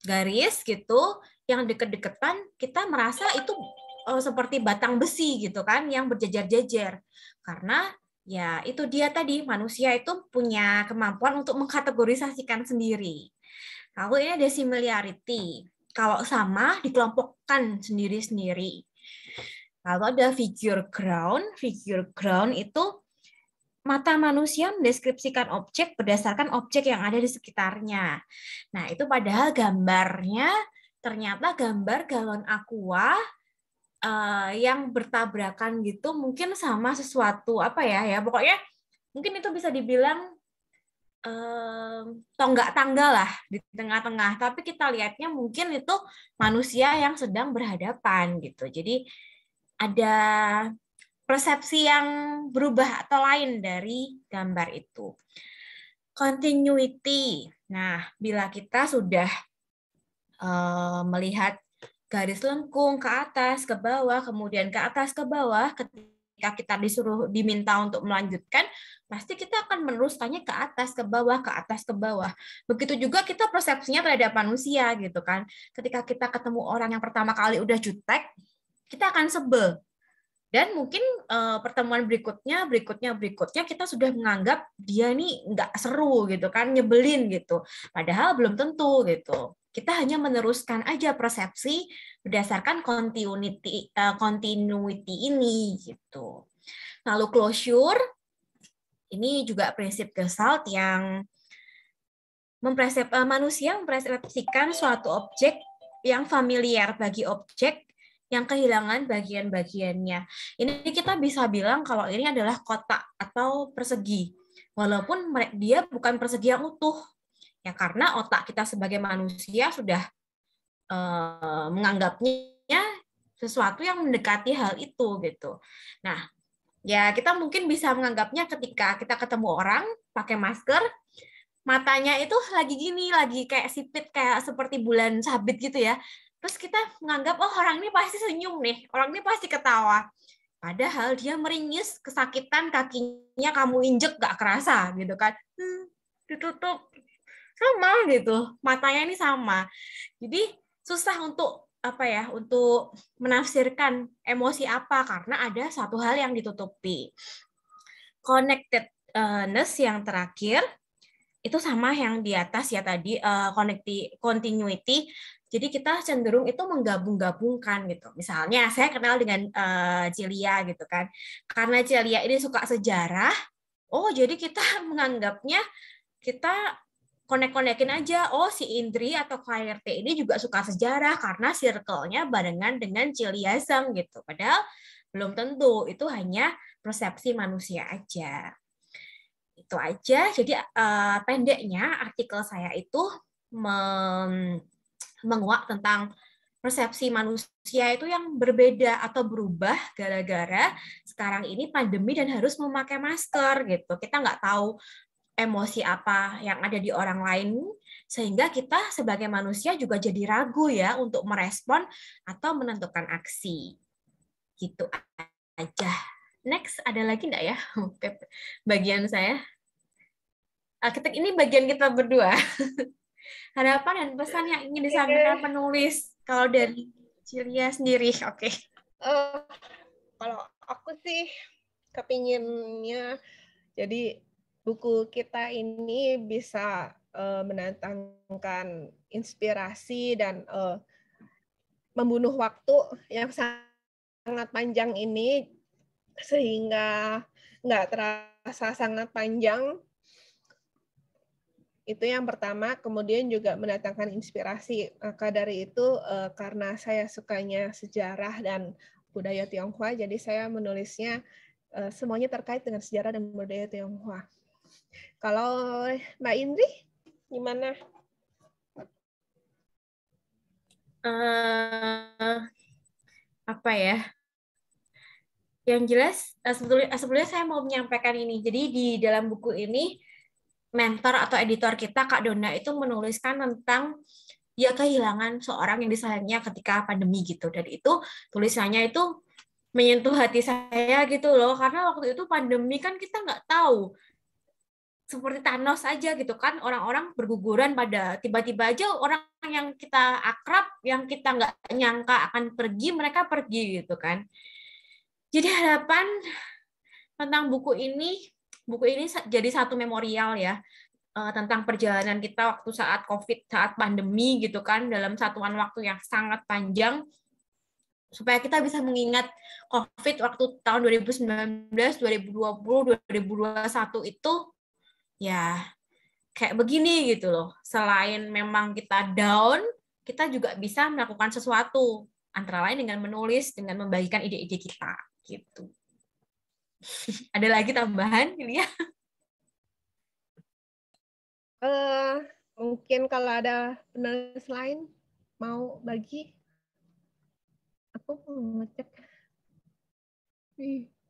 garis gitu yang deket-deketan kita merasa itu seperti batang besi gitu kan yang berjejer-jejer. Karena ya itu dia tadi, manusia itu punya kemampuan untuk mengkategorisasikan sendiri. Lalu ini ada similarity. Kalau sama dikelompokkan sendiri-sendiri. Lalu ada figure ground. Figure ground itu mata manusia mendeskripsikan objek berdasarkan objek yang ada di sekitarnya. Nah, itu padahal gambarnya ternyata gambar galon aqua yang bertabrakan gitu, mungkin sama sesuatu apa ya pokoknya mungkin itu bisa dibilang tonggak tangga lah di tengah-tengah. Tapi kita lihatnya mungkin itu manusia yang sedang berhadapan gitu. Jadi ada persepsi yang berubah atau lain dari gambar itu. Continuity. Nah, bila kita sudah melihat garis lengkung ke atas, ke bawah, kemudian ke atas, ke bawah, ketika kita diminta untuk melanjutkan, pasti kita akan meneruskannya ke atas, ke bawah, ke atas, ke bawah. Begitu juga kita persepsinya terhadap manusia gitu kan. Ketika kita ketemu orang yang pertama kali udah jutek, kita akan sebel. Dan mungkin pertemuan berikutnya kita sudah menganggap dia nih nggak seru gitu kan, nyebelin gitu. Padahal belum tentu gitu. Kita hanya meneruskan aja persepsi berdasarkan continuity ini gitu. Lalu closure, ini juga prinsip Gestalt yang manusia mempersepsikan suatu objek yang familiar bagi objek yang kehilangan bagian-bagiannya. Ini kita bisa bilang kalau ini adalah kotak atau persegi. Walaupun dia bukan persegi yang utuh. Ya karena otak kita sebagai manusia sudah menganggapnya sesuatu yang mendekati hal itu gitu. Nah, ya kita mungkin bisa menganggapnya ketika kita ketemu orang pakai masker, matanya itu lagi gini, lagi kayak sipit, kayak seperti bulan sabit gitu ya. Terus kita menganggap, oh orang ini pasti senyum nih, orang ini pasti ketawa. Padahal dia meringis, kesakitan, kakinya kamu injek gak kerasa gitu kan. Ditutup. Sama gitu, matanya ini sama. Jadi susah untuk untuk menafsirkan emosi apa karena ada satu hal yang ditutupi. Connectedness yang terakhir itu sama yang di atas ya tadi, continuity. Jadi kita cenderung itu menggabung-gabungkan gitu. Misalnya saya kenal dengan Cilia gitu kan. Karena Cilia ini suka sejarah, oh jadi kita menganggapnya kita konek-konekin aja, oh si Indri atau KRT ini juga suka sejarah karena circle-nya barengan dengan Ciliasm gitu. Padahal belum tentu, itu hanya persepsi manusia aja. Itu aja. Jadi pendeknya artikel saya itu menguak tentang persepsi manusia itu yang berbeda atau berubah gara-gara sekarang ini pandemi dan harus memakai masker gitu. Kita nggak tahu emosi apa yang ada di orang lain, sehingga kita sebagai manusia juga jadi ragu ya untuk merespon atau menentukan aksi. Gitu aja. Next, ada lagi nggak ya bagian saya? Ini bagian kita berdua. Harapan dan pesan yang ingin disampaikan penulis kalau dari Cilia sendiri, oke. Kalau aku sih kepinginnya jadi buku kita ini bisa mendatangkan inspirasi dan membunuh waktu yang sangat panjang ini sehingga nggak terasa sangat panjang. Itu yang pertama, kemudian juga mendatangkan inspirasi. Maka dari itu, karena saya sukanya sejarah dan budaya Tionghoa, jadi saya menulisnya semuanya terkait dengan sejarah dan budaya Tionghoa. Kalau Mbak Indri, gimana? Apa ya? Yang jelas, sebetulnya saya mau menyampaikan ini. Jadi di dalam buku ini, mentor atau editor kita, Kak Donna, itu menuliskan tentang dia kehilangan seorang yang disayangnya ketika pandemi gitu. Dan itu tulisannya itu menyentuh hati saya gitu loh. Karena waktu itu pandemi kan kita nggak tahu. Seperti Thanos aja gitu kan, orang-orang berguguran pada tiba-tiba aja orang yang kita akrab, yang kita nggak nyangka akan pergi, mereka pergi gitu kan. Jadi harapan tentang buku ini jadi satu memorial ya, tentang perjalanan kita waktu saat COVID, saat pandemi gitu kan, dalam satuan waktu yang sangat panjang, supaya kita bisa mengingat COVID waktu tahun 2019, 2020, 2021 itu ya kayak begini gitu loh. Selain memang kita down, kita juga bisa melakukan sesuatu, antara lain dengan menulis, dengan membagikan ide-ide kita gitu. Ada lagi tambahan, Yulia? Mungkin kalau ada penulis lain mau bagi, aku mau ngecek.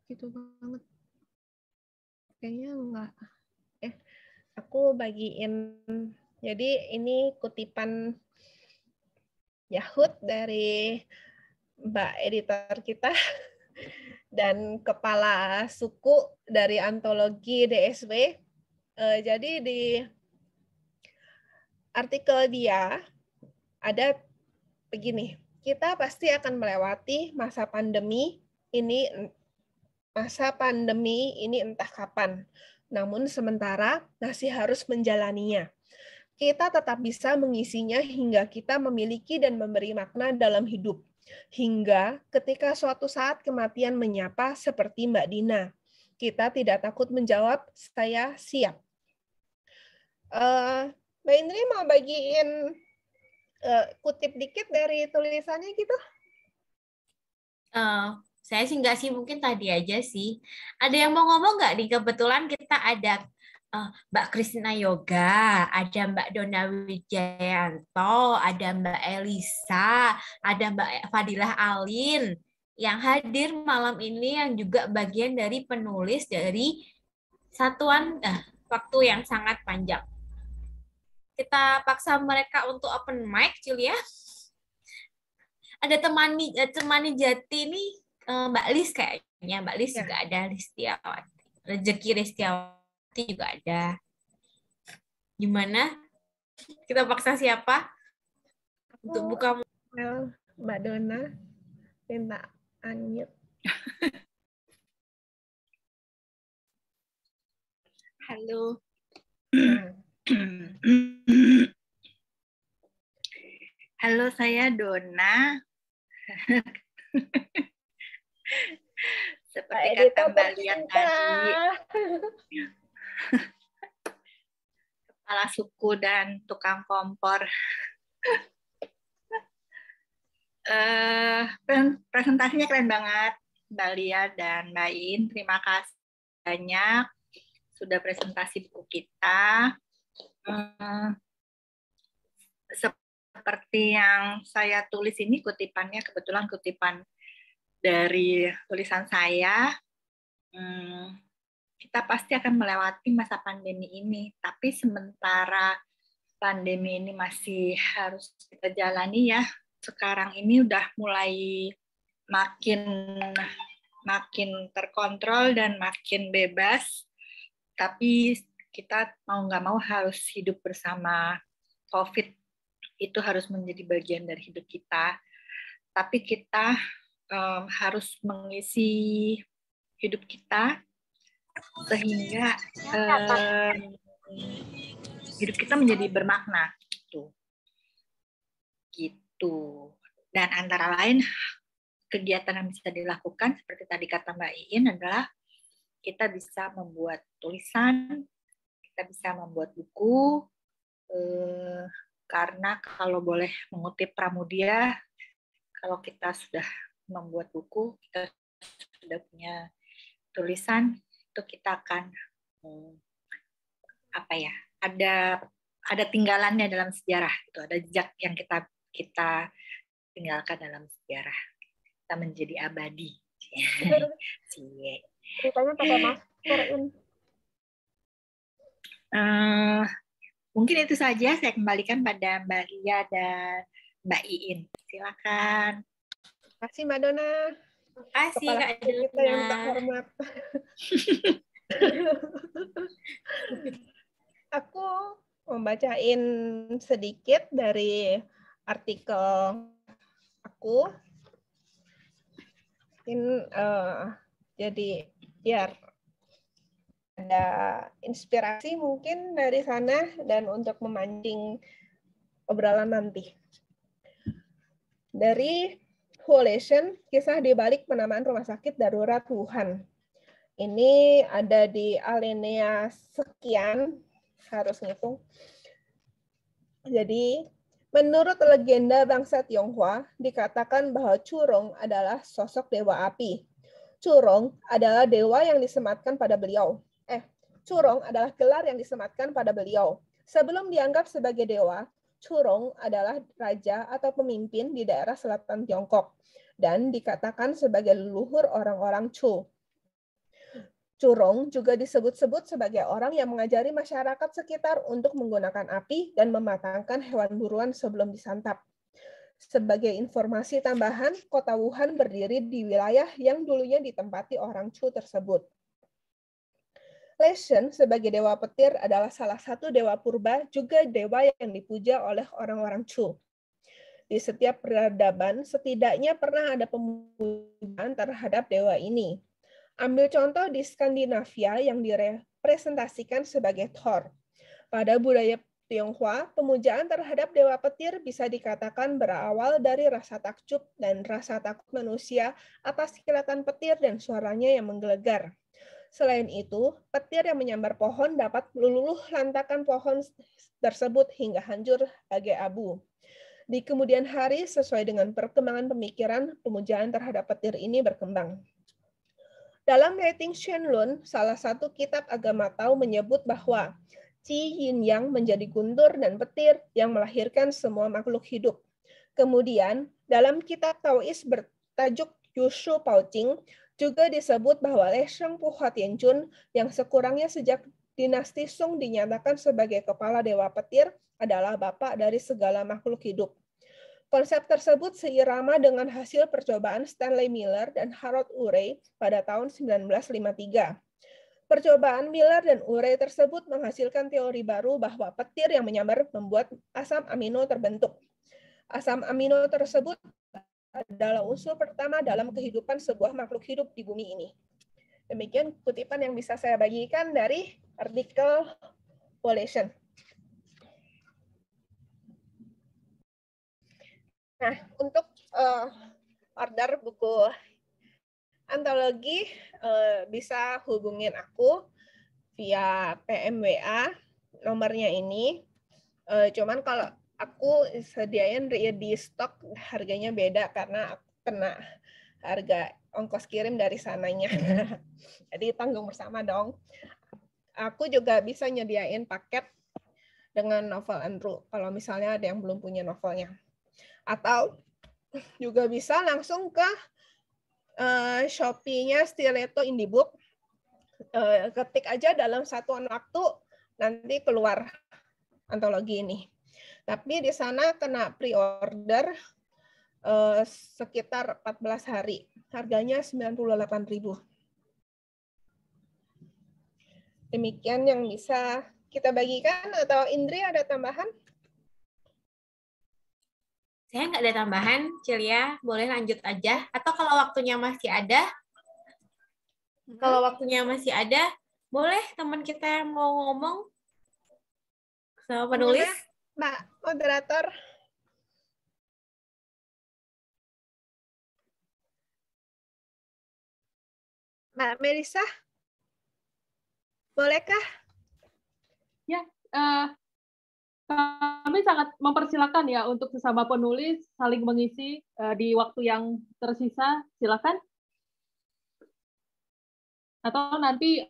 Gitu banget. Kayaknya enggak. Aku bagiin. Jadi ini kutipan Yahud dari Mbak editor kita dan kepala suku dari antologi DSW. Jadi di artikel dia ada begini, kita pasti akan melewati masa pandemi ini entah kapan. Namun sementara masih harus menjalaninya. Kita tetap bisa mengisinya hingga kita memiliki dan memberi makna dalam hidup. Hingga ketika suatu saat kematian menyapa seperti Mbak Dina. Kita tidak takut menjawab, saya siap. Mbak Indri mau bagiin kutip dikit dari tulisannya gitu? Saya sih nggak sih, mungkin tadi aja sih. Ada yang mau ngomong nggak nih? Kebetulan kita ada Mbak Christina Yoga, ada Mbak Donna Wijayanto, ada Mbak Elisa, ada Mbak Fadilah Alin yang hadir malam ini, yang juga bagian dari penulis dari satuan waktu yang sangat panjang. Kita paksa mereka untuk open mic, Julia. Ada temani Jati nih, Mbak Lis kayaknya. Mbak Lis juga ada, Listiawati. Rezeki Listiawati juga ada. Gimana? Kita paksa siapa untuk buka? Mbak Donna, minta unmute. Halo. Halo, saya Donna. Seperti kata Mbak Lian tadi, kepala suku dan tukang kompor. Presentasinya keren banget, Mbak Lia dan Mbak In. Terima kasih banyak sudah presentasi buku kita. Seperti yang saya tulis ini, kutipannya kebetulan kutipan dari tulisan saya. Kita pasti akan melewati masa pandemi ini, tapi sementara pandemi ini masih harus kita jalani ya. Sekarang ini udah mulai makin terkontrol dan makin bebas, tapi kita mau nggak mau harus hidup bersama COVID. Itu harus menjadi bagian dari hidup kita. Tapi kita harus mengisi hidup kita sehingga hidup kita menjadi bermakna. Gitu. Dan antara lain kegiatan yang bisa dilakukan seperti tadi kata Mbak Iin adalah kita bisa membuat tulisan, kita bisa membuat buku, karena kalau boleh mengutip Pramudia, kalau kita sudah membuat buku, kita sudah punya tulisan, itu kita akan ada tinggalannya dalam sejarah, itu ada jejak yang kita tinggalkan dalam sejarah, kita menjadi abadi. Ceritanya pakai masker. Mungkin itu saja, saya kembalikan pada Mbak Lia dan Mbak Iin. Silakan. Terima kasih Mbak Donna. Terima kasih Kak kita yang terhormat. Aku membacain sedikit dari artikel aku. Jadi biar ada inspirasi mungkin dari sana dan untuk memancing obrolan nanti. Dari Coalition, kisah di balik penamaan rumah sakit darurat Wuhan. Ini ada di alinea sekian, harus ngitung. Jadi, menurut legenda bangsa Tionghoa, dikatakan bahwa Curong adalah sosok dewa api. Curong adalah dewa yang disematkan pada beliau. Curong adalah gelar yang disematkan pada beliau. Sebelum dianggap sebagai dewa, Curong adalah raja atau pemimpin di daerah selatan Tiongkok dan dikatakan sebagai leluhur orang-orang Chu. Curong juga disebut-sebut sebagai orang yang mengajari masyarakat sekitar untuk menggunakan api dan mematangkan hewan buruan sebelum disantap. Sebagai informasi tambahan, kota Wuhan berdiri di wilayah yang dulunya ditempati orang Chu tersebut. Leshen sebagai dewa petir adalah salah satu dewa purba, juga dewa yang dipuja oleh orang-orang Chu. Di setiap peradaban, setidaknya pernah ada pemujaan terhadap dewa ini. Ambil contoh di Skandinavia yang direpresentasikan sebagai Thor. Pada budaya Tionghoa, pemujaan terhadap dewa petir bisa dikatakan berawal dari rasa takjub dan rasa takut manusia atas kilatan petir dan suaranya yang menggelegar. Selain itu, petir yang menyambar pohon dapat meluluh lantakan pohon tersebut hingga hancur bagai abu. Di kemudian hari, sesuai dengan perkembangan pemikiran, pemujaan terhadap petir ini berkembang. Dalam Writing Shenlun, salah satu kitab agama Tao menyebut bahwa Qi Yin Yang menjadi guntur dan petir yang melahirkan semua makhluk hidup. Kemudian, dalam kitab Taois bertajuk Yushu Paoqing, juga disebut bahwa Lesheng Puhua Tianjun yang sekurangnya sejak dinasti Song dinyatakan sebagai kepala dewa petir adalah bapak dari segala makhluk hidup. Konsep tersebut seirama dengan hasil percobaan Stanley Miller dan Harold Urey pada tahun 1953. Percobaan Miller dan Urey tersebut menghasilkan teori baru bahwa petir yang menyambar membuat asam amino terbentuk. Asam amino tersebut adalah unsur pertama dalam kehidupan sebuah makhluk hidup di bumi ini. Demikian kutipan yang bisa saya bagikan dari artikel Population. Nah, untuk order buku antologi bisa hubungin aku via PMWA, nomornya ini. Cuman kalau aku sediain di stok harganya beda karena aku kena harga ongkos kirim dari sananya. Jadi tanggung bersama dong. Aku juga bisa nyediain paket dengan novel Andrew kalau misalnya ada yang belum punya novelnya. Atau juga bisa langsung ke Shopee-nya Stiletto Indie Book. Ketik aja dalam satuan waktu, nanti keluar antologi ini. Tapi di sana kena pre-order sekitar 14 hari. Harganya 98.000. Demikian yang bisa kita bagikan, atau Indri ada tambahan? Saya nggak ada tambahan, Cilia. Boleh lanjut aja. Atau kalau waktunya masih ada, boleh teman kita yang mau ngomong sama penulis. Mbak moderator. Mbak Melisa, bolehkah? Ya, kami sangat mempersilakan ya untuk sesama penulis saling mengisi di waktu yang tersisa. Silakan. Atau nanti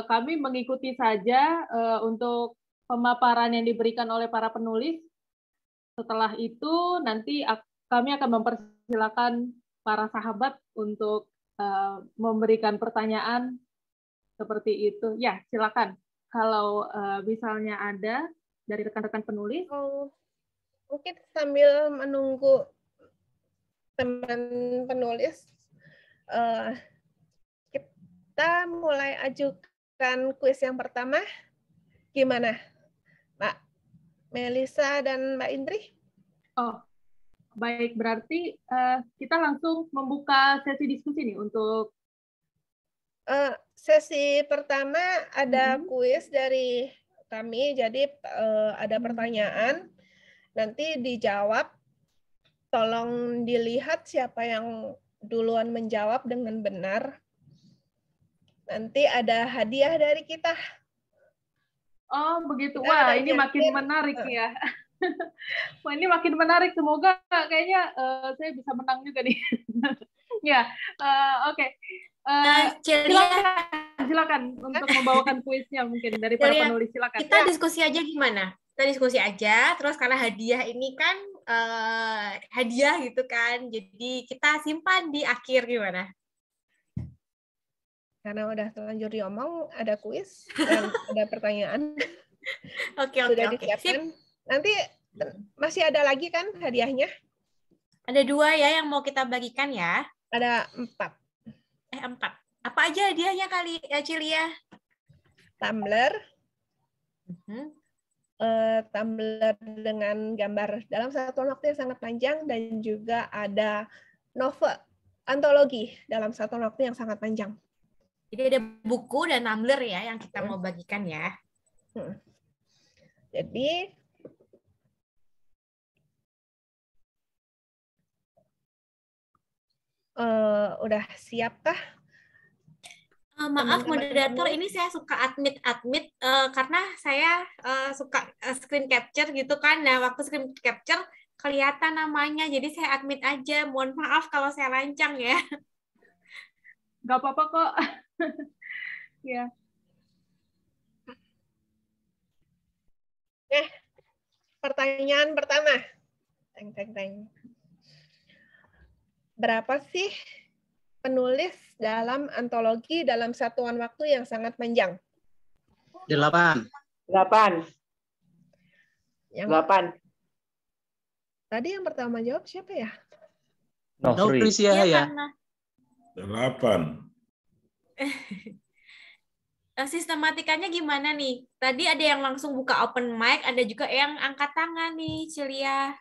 kami mengikuti saja untuk pemaparan yang diberikan oleh para penulis. Setelah itu nanti kami akan mempersilakan para sahabat untuk memberikan pertanyaan seperti itu. Ya, silakan. Kalau misalnya ada dari rekan-rekan penulis. Mungkin sambil menunggu teman penulis, kita mulai ajukan kuis yang pertama. Gimana, Mbak Melisa dan Mbak Indri? Oh, baik. Berarti kita langsung membuka sesi diskusi nih untuk sesi pertama ada kuis dari kami. Jadi ada pertanyaan, nanti dijawab. Tolong dilihat siapa yang duluan menjawab dengan benar. Nanti ada hadiah dari kita. Oh, begitu. Wah, ini makin menarik ya. Wah, ini makin menarik. Semoga kayaknya saya bisa menang juga nih. Ya, oke. Silakan untuk membawakan kuisnya mungkin dari para penulis. Silakan. Kita diskusi aja gimana? Kita diskusi aja. Terus karena hadiah ini kan hadiah gitu kan, jadi kita simpan di akhir, gimana? Karena udah terlanjur diomong, ada kuis dan ada pertanyaan. Oke, Sudah oke. Sip. disiapkan. Nanti masih ada lagi kan hadiahnya? Ada 2 ya yang mau kita bagikan ya. Ada 4. 4. Apa aja hadiahnya kali Cilia? Tumbler, Mhm. tumbler dengan gambar dalam satu waktu yang sangat panjang, dan juga ada novel antologi dalam satu waktu yang sangat panjang. Jadi ada buku dan tumbler ya yang kita mau bagikan ya. Jadi udah siapkah? Maaf Teman-teman moderator, penulis? ini saya suka admit karena saya suka screen capture gitu kan. Nah, waktu screen capture kelihatan namanya, jadi saya admit aja. Mohon maaf kalau saya lancang ya. Nggak apa-apa kok. Ya. Pertanyaan pertama. Berapa sih penulis dalam antologi dalam satuan waktu yang sangat panjang? 8. 8. Yang 8. tadi yang pertama jawab siapa ya? Nofri Iya, ya. karena 8. sistematikanya gimana nih? Tadi ada yang langsung buka open mic, ada juga yang angkat tangan nih, Cilia.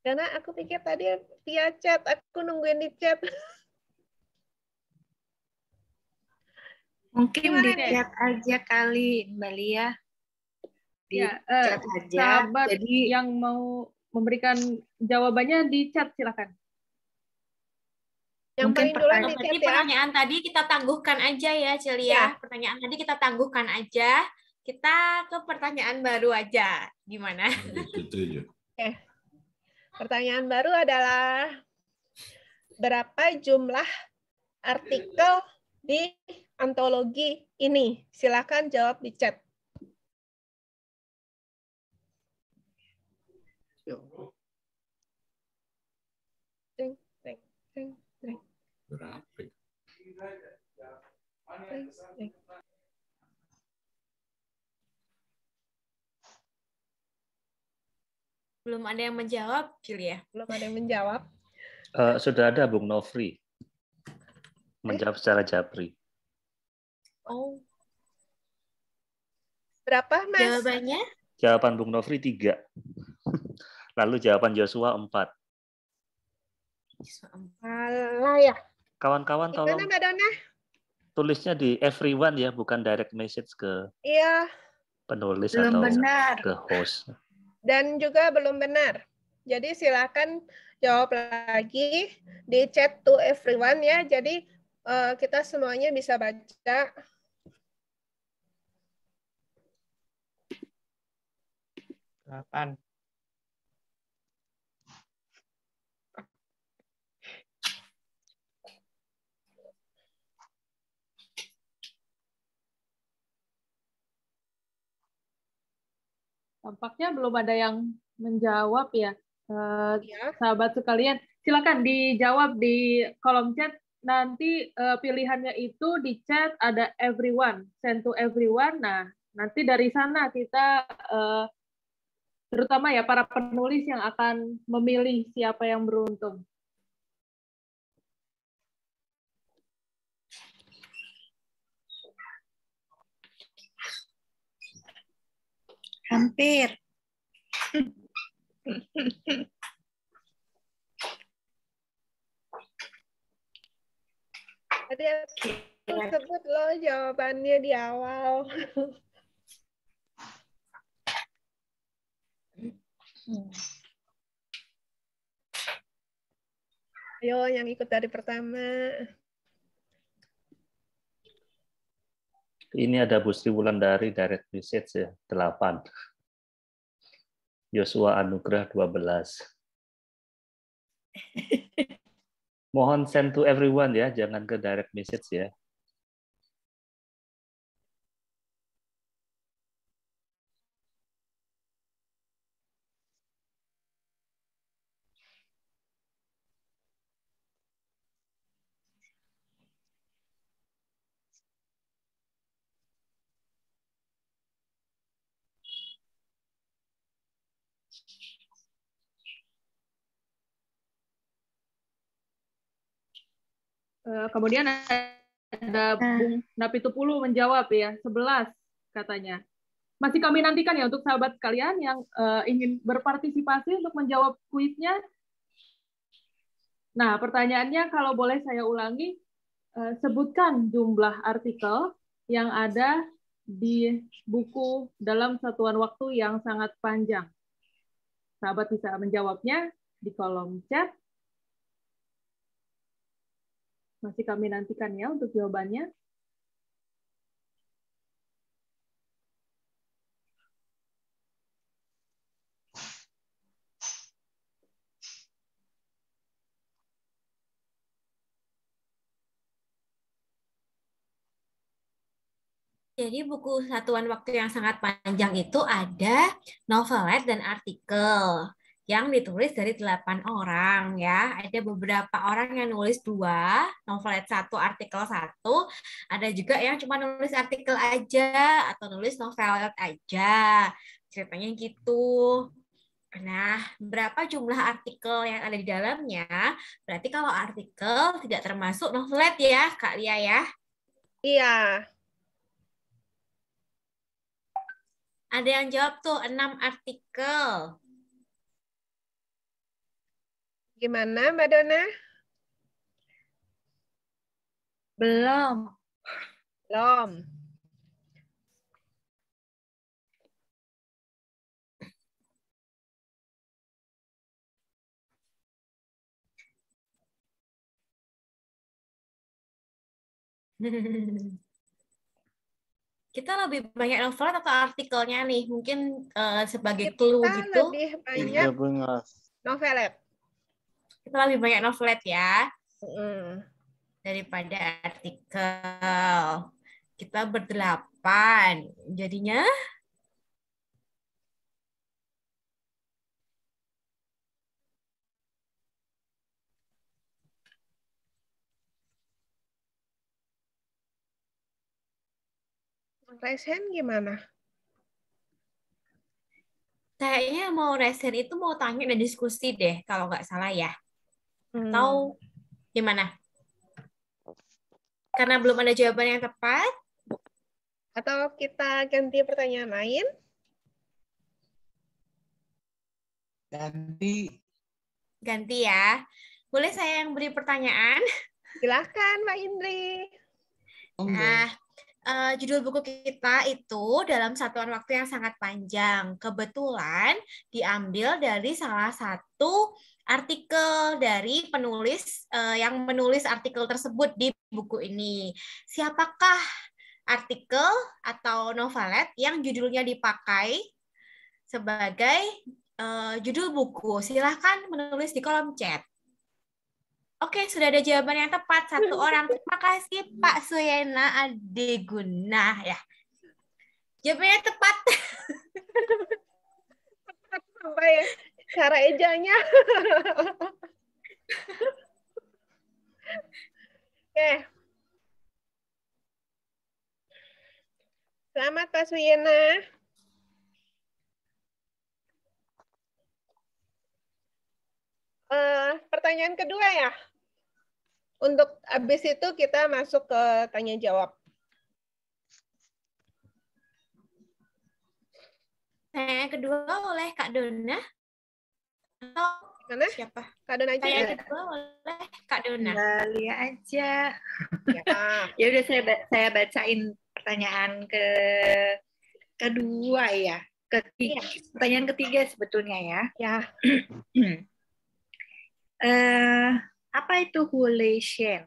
Karena aku pikir tadi via chat, aku nungguin di chat. Mungkin Gimana di nih? chat aja kali, Mbak Lia. Di Ya, chat aja. sahabat Jadi yang mau memberikan jawabannya di chat, silakan. Yang Mungkin paling duluan di Berarti chat ya. pertanyaan tadi kita tangguhkan aja ya, Cilia. Ya. Pertanyaan tadi kita tangguhkan aja. Kita ke pertanyaan baru aja. Gimana? Setuju. Pertanyaan baru adalah berapa jumlah artikel di antologi ini? Silakan jawab di chat. Ceng, ceng, ceng, ceng, Berapa? ceng, ceng. Belum ada yang menjawab, Cilia. Belum ada yang menjawab. Sudah ada Bung Nofri menjawab secara japri. Oh, Berapa, Mas? jawabannya? Jawaban Bung Nofri 3. Lalu jawaban Joshua 4. Alah ya. Kawan-kawan Gimana, tolong Mbak Dona? tulisnya di everyone ya, bukan direct message ke Iya, penulis belum atau benar. ke host. dan juga belum benar. Jadi silakan jawab lagi di chat to everyone ya. Jadi kita semuanya bisa baca. Delapan. Tampaknya belum ada yang menjawab ya. Ya. Sahabat sekalian, silakan dijawab di kolom chat. Nanti pilihannya itu di chat ada everyone, send to everyone. Nah, nanti dari sana kita terutama ya para penulis yang akan memilih siapa yang beruntung. Hampir. Tadi aku sebut loh jawabannya di awal. Ayo yang ikut dari pertama. Ini ada Bu Sri Wulandari direct message ya, 8. Joshua Anugrah 12. Mohon send to everyone ya, jangan ke direct message ya. Kemudian ada Bung Napitupulu menjawab ya, 11 katanya. Masih kami nantikan ya untuk sahabat sekalian yang ingin berpartisipasi untuk menjawab kuisnya. Nah, pertanyaannya kalau boleh saya ulangi, sebutkan jumlah artikel yang ada di buku dalam satuan waktu yang sangat panjang. Sahabat bisa menjawabnya di kolom chat. Masih kami nantikan ya untuk jawabannya. Jadi buku satuan waktu yang sangat panjang itu ada novelet dan artikel yang ditulis dari 8 orang ya. Ada beberapa orang yang nulis 2, novelet 1, artikel 1. Ada juga yang cuma nulis artikel aja atau nulis novelet aja. Ceritanya gitu. Nah, berapa jumlah artikel yang ada di dalamnya? Berarti kalau artikel tidak termasuk novelet ya, Kak Lia ya? Iya. Ada yang jawab tuh 6 artikel. Gimana, Mbak Dona? Belum. Belum. Kita lebih banyak novelet atau artikelnya nih? Mungkin sebagai clue Kita gitu. lebih banyak novelet. Kita lebih banyak novelet ya Mm. daripada artikel. Kita berdelapan. Jadinya Raise hand gimana? kayaknya mau resen itu mau tanya dan diskusi deh kalau nggak salah ya. Atau gimana? Karena belum ada jawaban yang tepat. Atau kita ganti pertanyaan lain? Ganti ya. Boleh saya yang beri pertanyaan? Silahkan, Mbak Indri. Nah, judul buku kita itu dalam satuan waktu yang sangat panjang. Kebetulan diambil dari salah satu artikel dari penulis yang menulis artikel tersebut di buku ini. Siapakah artikel atau novelet yang judulnya dipakai sebagai judul buku? Silahkan menulis di kolom chat. Oke, sudah ada jawaban yang tepat. 1 orang. Terima kasih Pak Suyena Adeguna. Ya. Jawabannya tepat. Apa ya? Cara ejanya. Oke. Selamat Pak Suyena. Pertanyaan kedua ya. Untuk habis itu kita masuk ke tanya jawab. Yang kedua oleh Kak Dona atau Mana? siapa? Kak Dona aja. Yang kedua oleh Kak Dona. Lia aja. Ya. Ya udah saya bacain pertanyaan kedua ya. Pertanyaan ketiga sebetulnya ya. Ya. Apa itu hulation?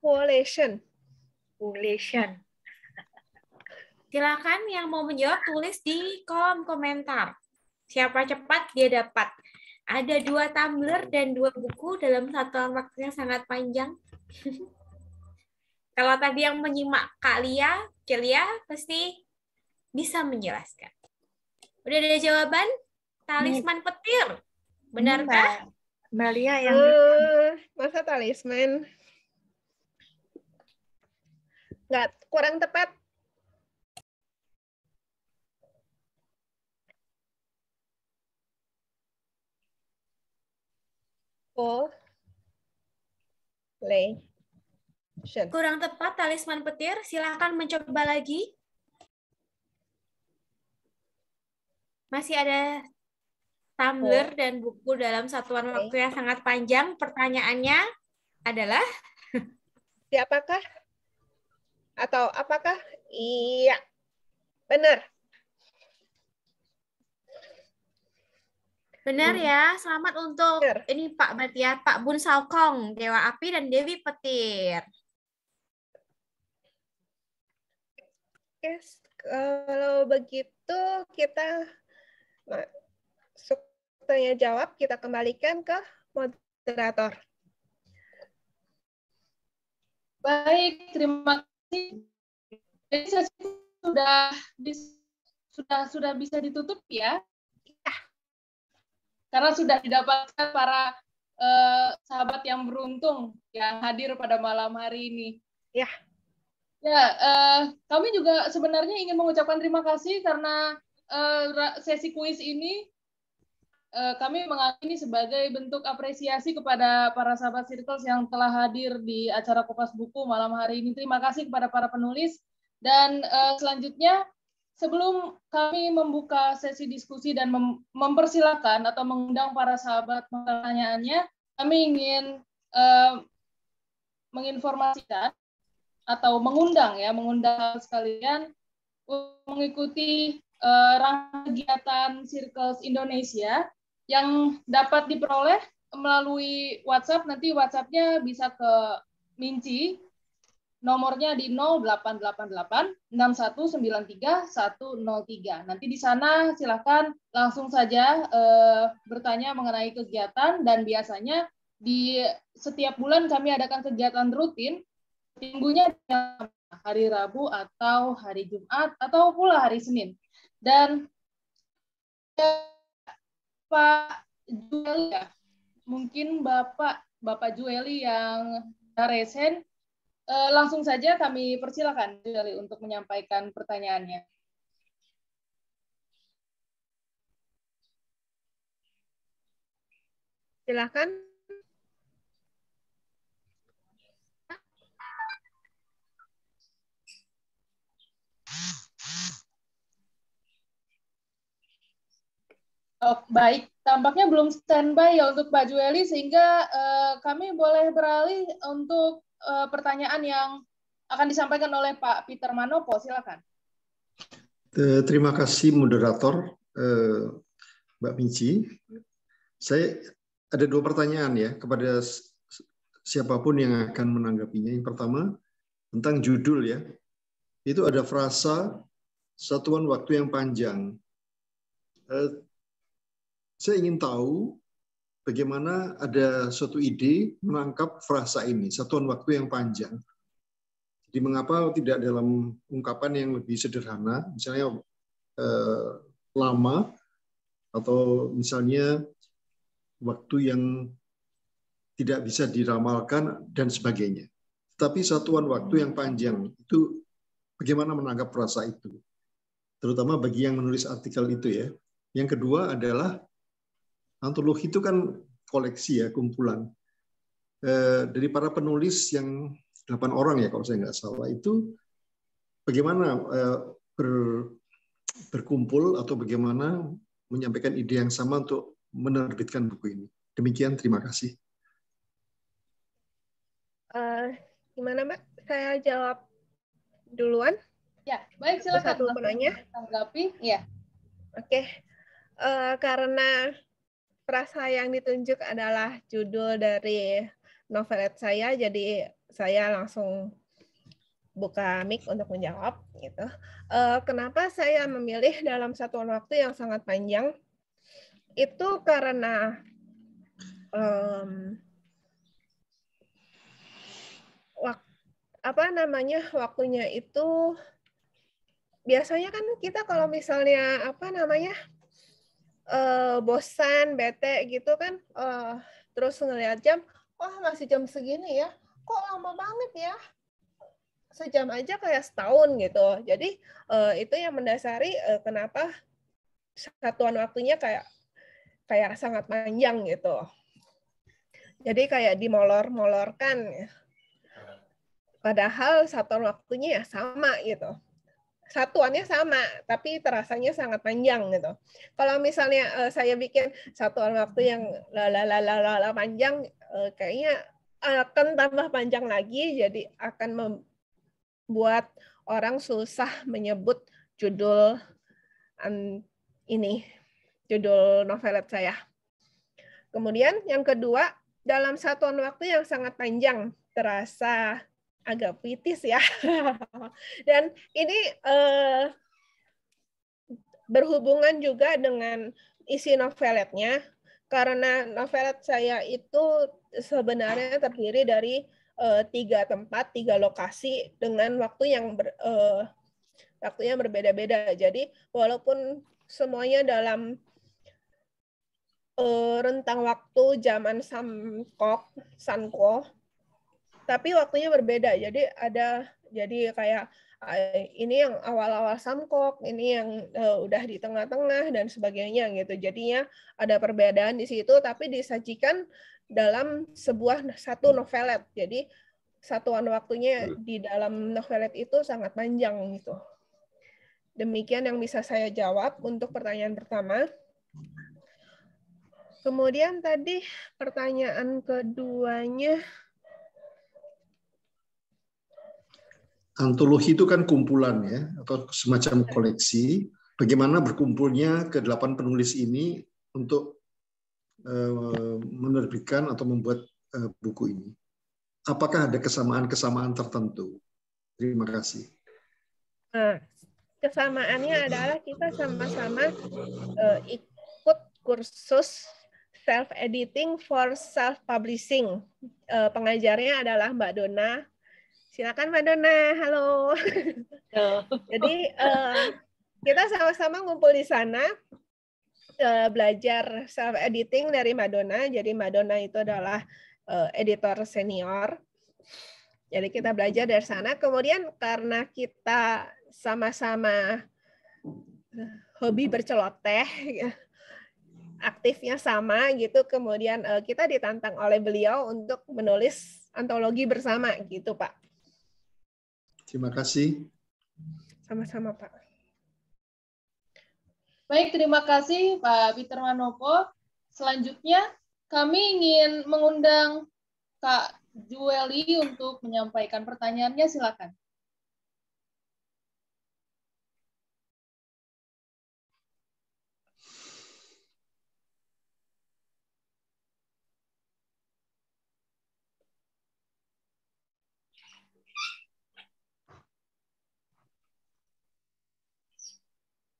Hulation. Silakan yang mau menjawab tulis di kolom komentar. Siapa cepat dia dapat. Ada 2 tumbler dan 2 buku dalam satuan waktu yang sangat panjang. Kalau tadi yang menyimak Kak Lia pasti bisa menjelaskan. Udah ada jawaban? Talisman petir. Benarkah? Mbak Lia yang Masa talisman? Nggak, kurang tepat. Population. Kurang tepat, talisman petir. Silakan mencoba lagi. Masih ada tumbler dan buku dalam satuan waktu yang sangat panjang. Pertanyaannya adalah, siapakah? Atau apakah? Iya, benar. benar ya. Selamat untuk Benar. ini Pak berarti ya, Pak Bun Salkong, Dewa Api dan Dewi Petir. Oke, kalau begitu kita masuk tanya jawab, kita kembalikan ke moderator. Baik, terima kasih. Jadi sesi sudah bisa ditutup ya? Karena sudah didapatkan para sahabat yang beruntung yang hadir pada malam hari ini. Ya. Ya, kami juga sebenarnya ingin mengucapkan terima kasih karena sesi kuis ini kami menganggap ini sebagai bentuk apresiasi kepada para sahabat Circles yang telah hadir di acara Kupas Buku malam hari ini. Terima kasih kepada para penulis. Dan selanjutnya, sebelum kami membuka sesi diskusi dan mempersilakan atau mengundang para sahabat pertanyaannya, kami ingin menginformasikan atau mengundang sekalian untuk mengikuti rangkaian kegiatan Circles Indonesia yang dapat diperoleh melalui WhatsApp. Nanti WhatsApp-nya bisa ke Minci, nomornya di 0888 6193 103. Nanti di sana silakan langsung saja bertanya mengenai kegiatan, dan biasanya di setiap bulan kami adakan kegiatan rutin minggunya hari Rabu atau hari Jumat atau pula hari Senin. Dan Pak Jueli ya, mungkin Bapak Jueli yang resen, langsung saja kami persilakan Jueli untuk menyampaikan pertanyaannya. Silakan. Oh, baik, tampaknya belum standby ya untuk Pak Jueli, sehingga kami boleh beralih untuk pertanyaan yang akan disampaikan oleh Pak Peter Manopo. Silakan. Terima kasih moderator, Mbak Minci. Saya ada 2 pertanyaan ya kepada siapapun yang akan menanggapinya. Yang pertama tentang judul ya. Itu ada frasa satuan waktu yang panjang. Saya ingin tahu bagaimana ada suatu ide menangkap frasa ini, satuan waktu yang panjang. Jadi mengapa tidak dalam ungkapan yang lebih sederhana, misalnya lama, atau misalnya waktu yang tidak bisa diramalkan dan sebagainya. Tapi satuan waktu yang panjang itu bagaimana menangkap frasa itu, terutama bagi yang menulis artikel itu ya. Yang kedua adalah antologi itu kan koleksi ya, kumpulan dari para penulis yang 8 orang ya kalau saya nggak salah, itu bagaimana berkumpul atau bagaimana menyampaikan ide yang sama untuk menerbitkan buku ini. Demikian, terima kasih. Gimana Mbak? Saya jawab duluan. Ya, baik, silakan. Satu penanya. Tanggapi, ya. Oke, karena frasa yang ditunjuk adalah judul dari novelet saya, jadi saya langsung buka mic untuk menjawab. Gitu. Kenapa saya memilih dalam satuan waktu yang sangat panjang? Itu karena waktunya itu biasanya kan kita kalau misalnya bosan, bete gitu kan, terus ngeliat jam, masih jam segini ya, kok lama banget ya, sejam aja kayak setahun gitu. Jadi itu yang mendasari kenapa satuan waktunya kayak sangat panjang gitu. Jadi kayak dimolor-molorkan. Padahal satuan waktunya ya sama gitu. Satuannya sama, tapi terasanya sangat panjang gitu. Kalau misalnya saya bikin satuan waktu yang panjang, kayaknya akan tambah panjang lagi, jadi akan membuat orang susah menyebut judul ini, judul novelet saya. Kemudian yang kedua, dalam satuan waktu yang sangat panjang, terasa agak puitis ya. Dan ini berhubungan juga dengan isi noveletnya, karena novelet saya itu sebenarnya terdiri dari 3 tempat, 3 lokasi dengan waktu yang waktunya berbeda-beda. Jadi walaupun semuanya dalam rentang waktu zaman Sanko, tapi waktunya berbeda. Jadi kayak ini yang awal-awal Samkok, ini yang udah di tengah-tengah dan sebagainya gitu. Jadinya ada perbedaan di situ, tapi disajikan dalam satu novelet. Jadi satuan waktunya di dalam novelet itu sangat panjang gitu. Demikian yang bisa saya jawab untuk pertanyaan pertama. Kemudian tadi pertanyaan keduanya. Antologi itu kan kumpulan ya, atau semacam koleksi. Bagaimana berkumpulnya ke-8 penulis ini untuk menerbitkan atau membuat buku ini? Apakah ada kesamaan-kesamaan tertentu? Terima kasih. Nah, kesamaannya adalah kita sama-sama ikut kursus self-editing for self-publishing. Pengajarnya adalah Mbak Donna. Silakan Mbak Donna, halo. Jadi kita sama-sama ngumpul di sana, belajar self-editing dari Mbak Donna. Jadi Mbak Donna itu adalah editor senior. Jadi kita belajar dari sana. Kemudian karena kita sama-sama hobi berceloteh, aktifnya sama gitu, kemudian kita ditantang oleh beliau untuk menulis antologi bersama gitu, Pak. Terima kasih. Sama-sama, Pak. Baik, terima kasih Pak Peter Manopo. Selanjutnya kami ingin mengundang Kak Jueli untuk menyampaikan pertanyaannya, silakan.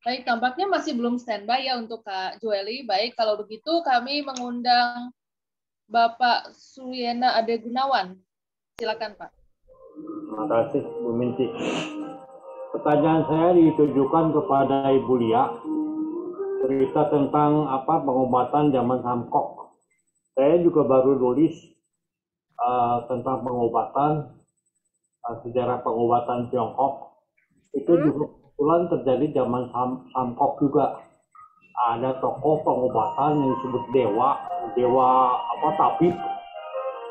Baik, tampaknya masih belum standby ya untuk Kak Jueli. Baik, kalau begitu kami mengundang Bapak Suyena Ade Gunawan. Silakan, Pak. Terima kasih, Bu Minci. Pertanyaan saya ditujukan kepada Ibu Lia. Cerita tentang pengobatan zaman Samkok. Saya juga baru nulis tentang pengobatan, sejarah pengobatan Tiongkok. Itu juga kebetulan terjadi zaman Samkok juga. Ada tokoh pengobatan yang disebut dewa tabib,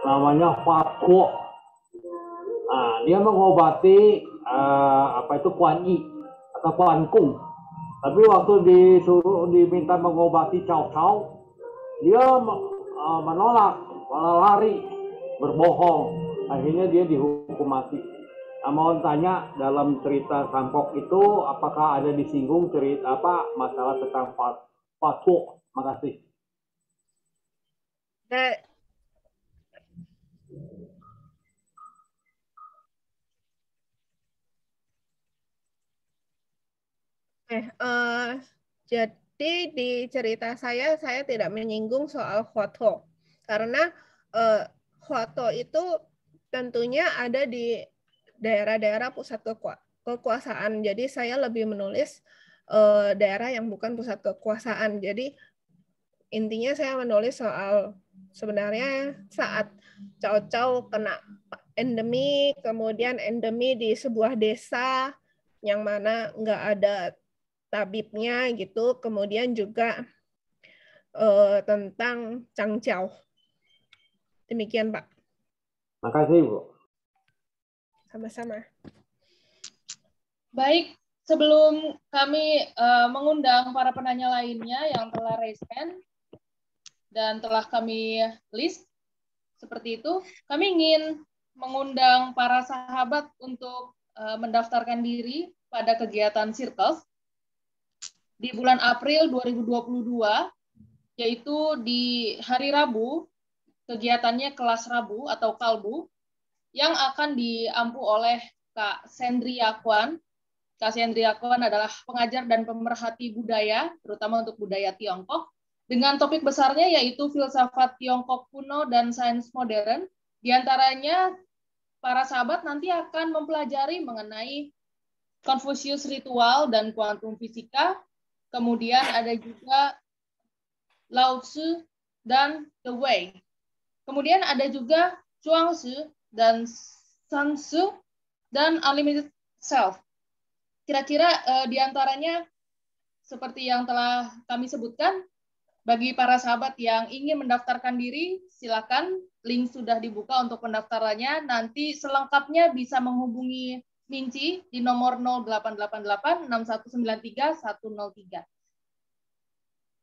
namanya Fatwo. Nah, dia mengobati Kuan Yi atau Kuan Kung. Tapi waktu diminta mengobati Cao Cao, dia menolak, malah lari, berbohong. Akhirnya dia dihukum mati. Nah, mau tanya, dalam cerita Samkok itu apakah ada disinggung cerita masalah tentang Fatwo? Makasih. Jadi di cerita saya tidak menyinggung soal Fatwo, karena Fatwo itu tentunya ada di daerah-daerah pusat kekuasaan. Jadi saya lebih menulis daerah yang bukan pusat kekuasaan. Jadi intinya saya menulis soal sebenarnya saat Cao Cao kena endemi, kemudian endemi di sebuah desa yang mana nggak ada tabibnya gitu, kemudian juga tentang Chang Chao. Demikian, Pak. Makasih, Bu. Sama-sama. Baik, sebelum kami mengundang para penanya lainnya yang telah raise hand dan telah kami list seperti itu, kami ingin mengundang para sahabat untuk mendaftarkan diri pada kegiatan Circles di bulan April 2022, yaitu di hari Rabu, kegiatannya kelas Rabu atau Kalbu, yang akan diampu oleh Kak Sendria Kwan. Kak Sendria Kwan adalah pengajar dan pemerhati budaya, terutama untuk budaya Tiongkok, dengan topik besarnya yaitu filsafat Tiongkok kuno dan sains modern. Di antaranya, para sahabat nanti akan mempelajari mengenai Confucius ritual dan kuantum fisika, kemudian ada juga Lao Tzu dan The Way. Kemudian ada juga Chuang Tzu dan Sun Tzu dan Unlimited Self. Kira-kira di antaranya seperti yang telah kami sebutkan, bagi para sahabat yang ingin mendaftarkan diri, silakan, link sudah dibuka untuk pendaftarannya. Nanti selengkapnya bisa menghubungi Minci di nomor 0888 6193 103.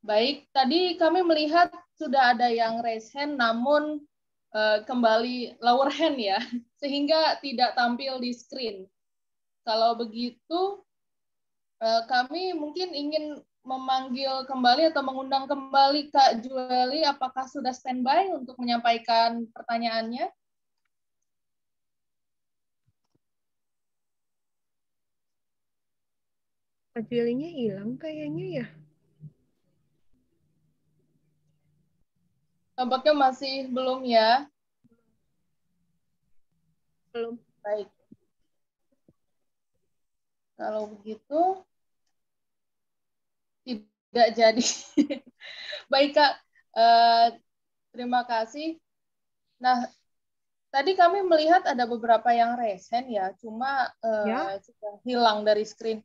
Baik, tadi kami melihat sudah ada yang raise hand, namun kembali lower hand ya, sehingga tidak tampil di screen. Kalau begitu, kami mungkin ingin memanggil kembali atau mengundang kembali Kak Jueli, apakah sudah standby untuk menyampaikan pertanyaannya? Kak Julinya hilang kayaknya ya. Tampaknya masih belum ya. Belum. Baik. Kalau begitu, tidak jadi. Baik Kak, terima kasih. Nah, tadi kami melihat ada beberapa yang raise hand ya, cuma sudah hilang dari screen.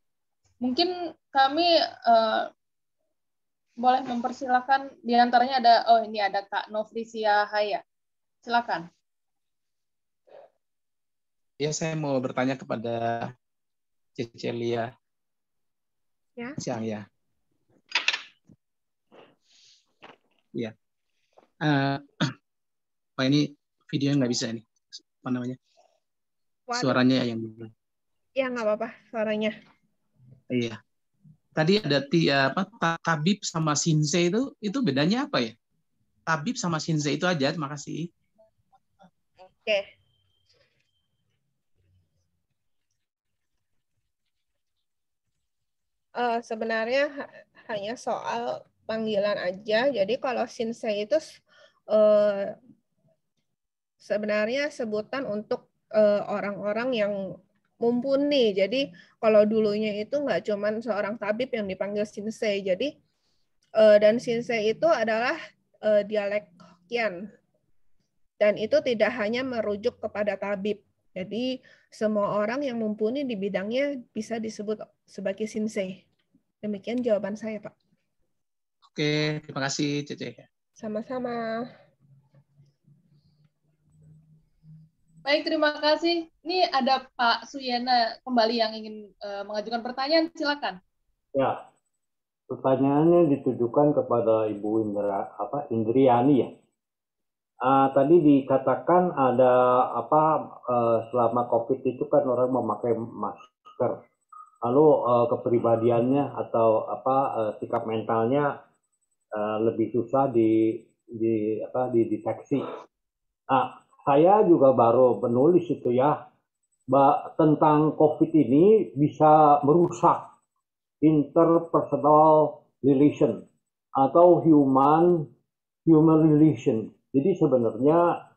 Mungkin kami boleh mempersilakan, di antaranya ada, ini ada Kak Novrisia Haya. Silakan. Ya, saya mau bertanya kepada Cecelia. Ya. Siang ya. Iya. Wah, ini videonya nggak bisa nih. Apa namanya? Waduh. Suaranya yang... Ya, nggak apa-apa suaranya. Iya. Tadi ada tabib sama shinsei itu bedanya apa ya? Tabib sama shinsei itu aja, terima kasih. Oke. Sebenarnya hanya soal panggilan aja. Jadi kalau shinsei itu sebenarnya sebutan untuk orang-orang yang mumpuni. Jadi kalau dulunya itu nggak cuman seorang tabib yang dipanggil shinsei. Jadi dan shinsei itu adalah dialek Hokkien. Dan itu tidak hanya merujuk kepada tabib. Jadi semua orang yang mumpuni di bidangnya bisa disebut sebagai shinsei. Demikian jawaban saya, Pak. Oke, terima kasih, Cece. Sama-sama. Baik, terima kasih. Ini ada Pak Suyena kembali yang ingin mengajukan pertanyaan. Silakan. Ya, pertanyaannya ditujukan kepada Ibu Indriani ya. Tadi dikatakan ada selama COVID itu kan orang memakai masker. Lalu kepribadiannya atau sikap mentalnya lebih susah dideteksi. Saya juga baru menulis itu ya, tentang COVID ini bisa merusak interpersonal relation atau human relation. Jadi sebenarnya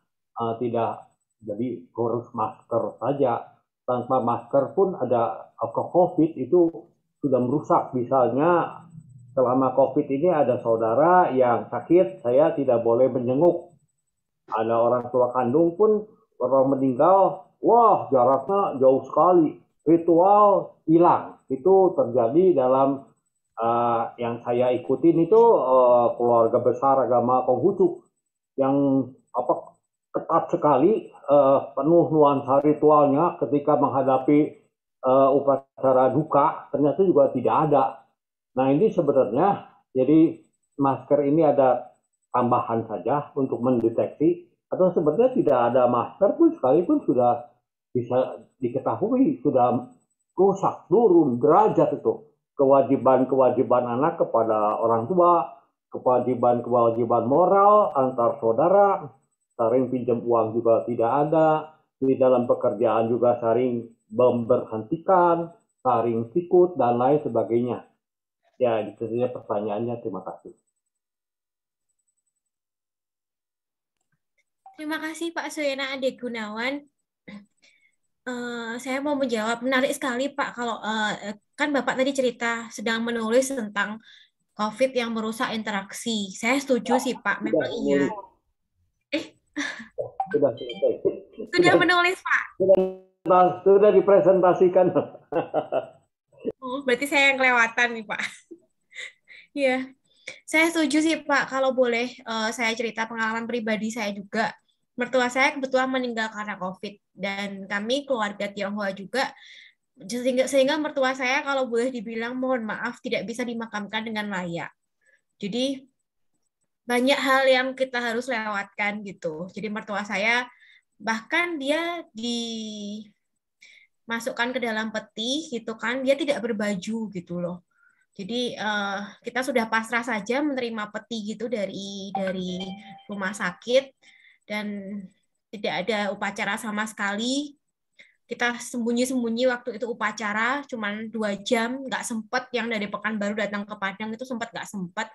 tidak jadi harus masker saja. Tanpa masker pun ada COVID itu sudah merusak. Misalnya selama COVID ini ada saudara yang sakit, saya tidak boleh menjenguk. Ada orang tua kandung pun orang meninggal, wah jaraknya jauh sekali. Ritual hilang. Itu terjadi dalam yang saya ikutin itu keluarga besar agama Konghucu yang ketat sekali, penuh nuansa ritualnya ketika menghadapi upacara duka, ternyata juga tidak ada. Nah ini sebenarnya, jadi masker ini ada tambahan saja untuk mendeteksi, atau sebenarnya tidak ada masker pun sekalipun sudah bisa diketahui, sudah rusak, turun derajat itu. Kewajiban-kewajiban anak kepada orang tua, kewajiban-kewajiban moral antar saudara, saling pinjam uang juga tidak ada, di dalam pekerjaan juga saling memberhentikan, saling sikut, dan lain sebagainya. Ya, itu saja pertanyaannya. Terima kasih. Terima kasih Pak Suyana Ade Gunawan. Saya mau menjawab, menarik sekali Pak, kalau kan Bapak tadi cerita sedang menulis tentang COVID yang merusak interaksi. Saya setuju sih Pak, memang iya. Sudah selesai. Sudah menulis Pak? Sudah dipresentasikan. Oh, berarti saya yang kelewatan nih Pak. Iya, saya setuju sih Pak. Kalau boleh saya cerita pengalaman pribadi saya juga. Mertua saya kebetulan meninggal karena COVID, dan kami keluarga Tionghoa juga, sehingga mertua saya kalau boleh dibilang mohon maaf tidak bisa dimakamkan dengan layak. Jadi banyak hal yang kita harus lewatkan gitu. Jadi mertua saya bahkan dia dimasukkan ke dalam peti gitu kan, dia tidak berbaju gitu loh. Jadi kita sudah pasrah saja menerima peti gitu dari rumah sakit, dan tidak ada upacara sama sekali. Kita sembunyi-sembunyi waktu itu upacara, cuman 2 jam, nggak sempat. Yang dari Pekanbaru datang ke Padang itu sempat nggak sempat.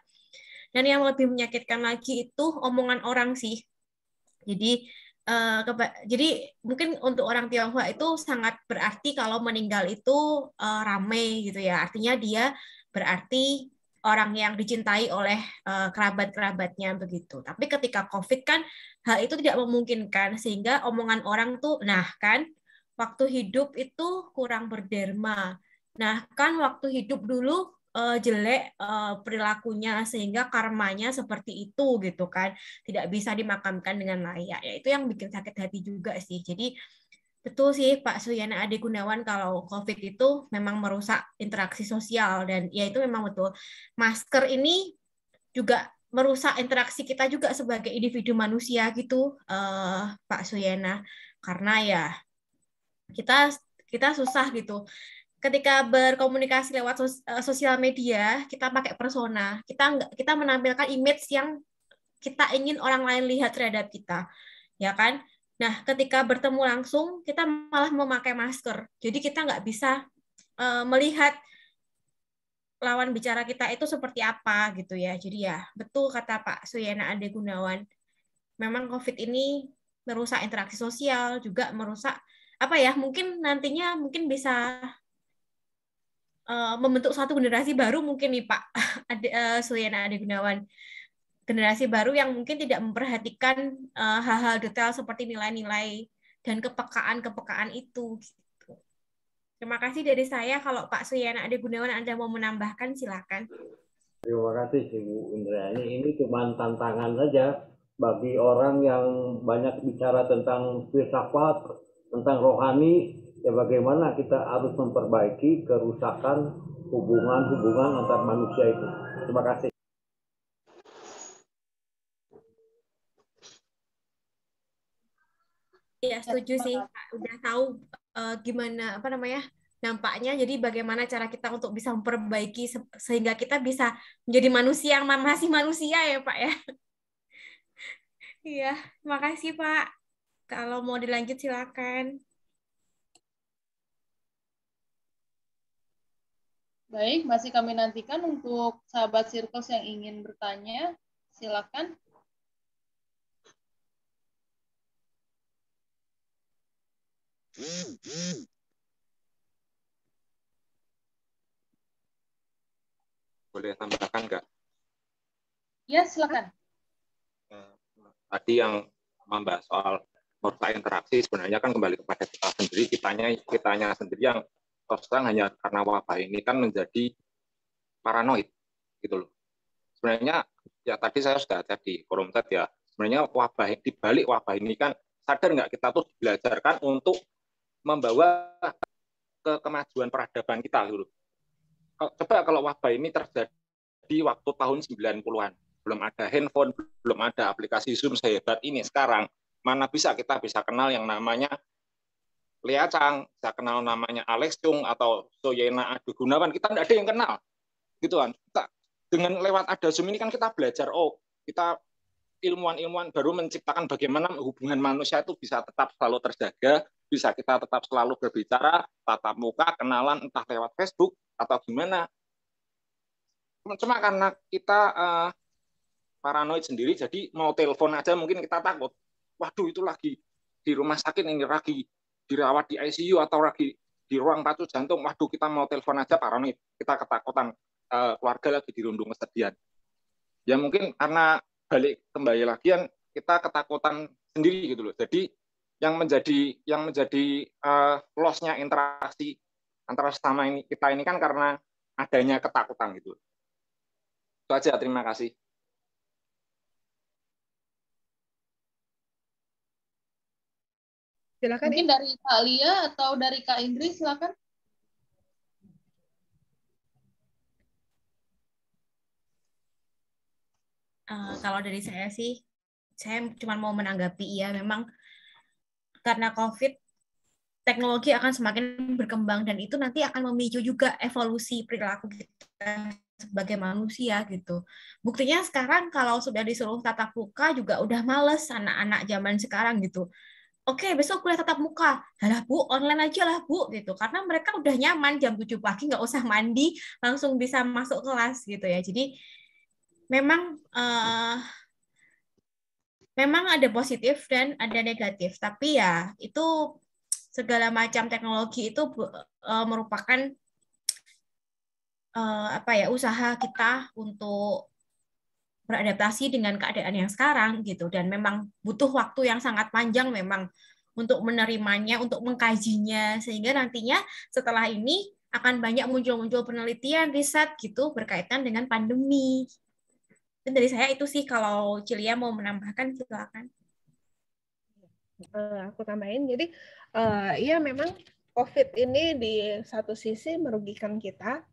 Dan yang lebih menyakitkan lagi itu omongan orang sih. Jadi mungkin untuk orang Tionghoa itu sangat berarti kalau meninggal itu ramai gitu ya. Artinya dia berarti orang yang dicintai oleh kerabat-kerabatnya begitu. Tapi ketika COVID kan hal itu tidak memungkinkan, sehingga omongan orang tuh, nah kan waktu hidup itu kurang berderma. Nah kan waktu hidup dulu jelek perilakunya, sehingga karmanya seperti itu gitu kan, tidak bisa dimakamkan dengan layak. Ya itu yang bikin sakit hati juga sih. Jadi betul sih Pak Suyana Ade Gunawan, kalau COVID itu memang merusak interaksi sosial, dan ya itu memang betul. Masker ini juga merusak interaksi kita juga sebagai individu manusia gitu, Pak Suyana. Karena ya kita susah gitu. Ketika berkomunikasi lewat sosial media, kita pakai persona. Kita menampilkan image yang kita ingin orang lain lihat terhadap kita. Ya kan? Nah, ketika bertemu langsung, kita malah memakai masker. Jadi kita nggak bisa melihat lawan bicara kita itu seperti apa gitu ya. Jadi ya, betul kata Pak Suyana Ade Gunawan. Memang COVID ini merusak interaksi sosial, juga merusak apa ya? Mungkin nantinya mungkin bisa membentuk suatu generasi baru mungkin nih Pak Suyana Ade Gunawan. Generasi baru yang mungkin tidak memperhatikan hal-hal detail seperti nilai-nilai dan kepekaan itu. Gitu. Terima kasih dari saya. Kalau Pak Suyana Ade Gunawan Anda mau menambahkan, silakan. Terima kasih Ibu Indrayani. Ini cuma tantangan saja bagi orang yang banyak bicara tentang filsafat, tentang rohani, ya bagaimana kita harus memperbaiki kerusakan hubungan antar manusia itu. Terima kasih. Ya, setuju sih. Udah tahu gimana nampaknya. Jadi bagaimana cara kita untuk bisa memperbaiki sehingga kita bisa menjadi manusia yang masih manusia ya Pak ya. Iya, makasih Pak. Kalau mau dilanjut silakan. Baik, masih kami nantikan untuk sahabat Circles yang ingin bertanya. Silakan. Boleh tambahkan nggak? Ya, silakan. Tadi yang membahas soal merusak interaksi, sebenarnya kan kembali kepada kita sendiri, kitanya sendiri yang terus terang hanya karena wabah ini kan menjadi paranoid gitu loh. Sebenarnya ya tadi saya sudah ada di forum chat ya, Sebenarnya di balik wabah ini kan sadar nggak kita tuh belajarkan untuk membawa ke kemajuan peradaban kita dulu. Coba kalau wabah ini terjadi waktu tahun 90-an, belum ada handphone, belum ada aplikasi Zoom sehebat ini sekarang, mana kita bisa kenal yang namanya Lea Chang, bisa kenal namanya Alex Chung atau Soyena Adu Gunawan, kita tidak ada yang kenal. Gitu kan. Dengan lewat ada Zoom ini kan kita belajar, kita ilmuwan-ilmuwan baru menciptakan bagaimana hubungan manusia itu bisa tetap selalu terjaga, bisa kita tetap selalu berbicara, tatap muka, kenalan, entah lewat Facebook atau gimana. Cuma karena kita paranoid sendiri, jadi mau telepon aja mungkin kita takut. Waduh, itu lagi di rumah sakit, ini lagi dirawat di ICU atau lagi di ruang pacu jantung. Waduh, kita mau telepon aja paranoid. Kita ketakutan, keluarga lagi dirundung kesedihan. Ya mungkin karena balik kembali lagi kan kita ketakutan sendiri gitu loh. Jadi yang menjadi loss-nya interaksi antara sesama kita ini kan karena adanya ketakutan gitu. Itu aja, terima kasih. Silakan. Mungkin dari Kak Lia atau dari Kak Inggris, silakan. Kalau dari saya sih, saya cuma mau menanggapi ya, memang karena COVID, teknologi akan semakin berkembang dan itu nanti akan memicu juga evolusi perilaku kita sebagai manusia gitu. Buktinya sekarang kalau sudah disuruh tatap muka juga udah males anak-anak zaman sekarang gitu. Oke, besok kuliah tatap muka. Halah Bu, online aja lah Bu gitu. Karena mereka udah nyaman jam 7 pagi nggak usah mandi, langsung bisa masuk kelas gitu ya. Jadi memang memang ada positif dan ada negatif, tapi ya itu segala macam teknologi itu merupakan usaha kita untuk beradaptasi dengan keadaan yang sekarang gitu, dan memang butuh waktu yang sangat panjang memang untuk menerimanya, untuk mengkajinya, sehingga nantinya setelah ini akan banyak muncul penelitian, riset gitu berkaitan dengan pandemi. Dan dari saya itu sih, kalau Cilia mau menambahkan silakan. Aku tambahin, jadi ya memang COVID ini di satu sisi merugikan kita.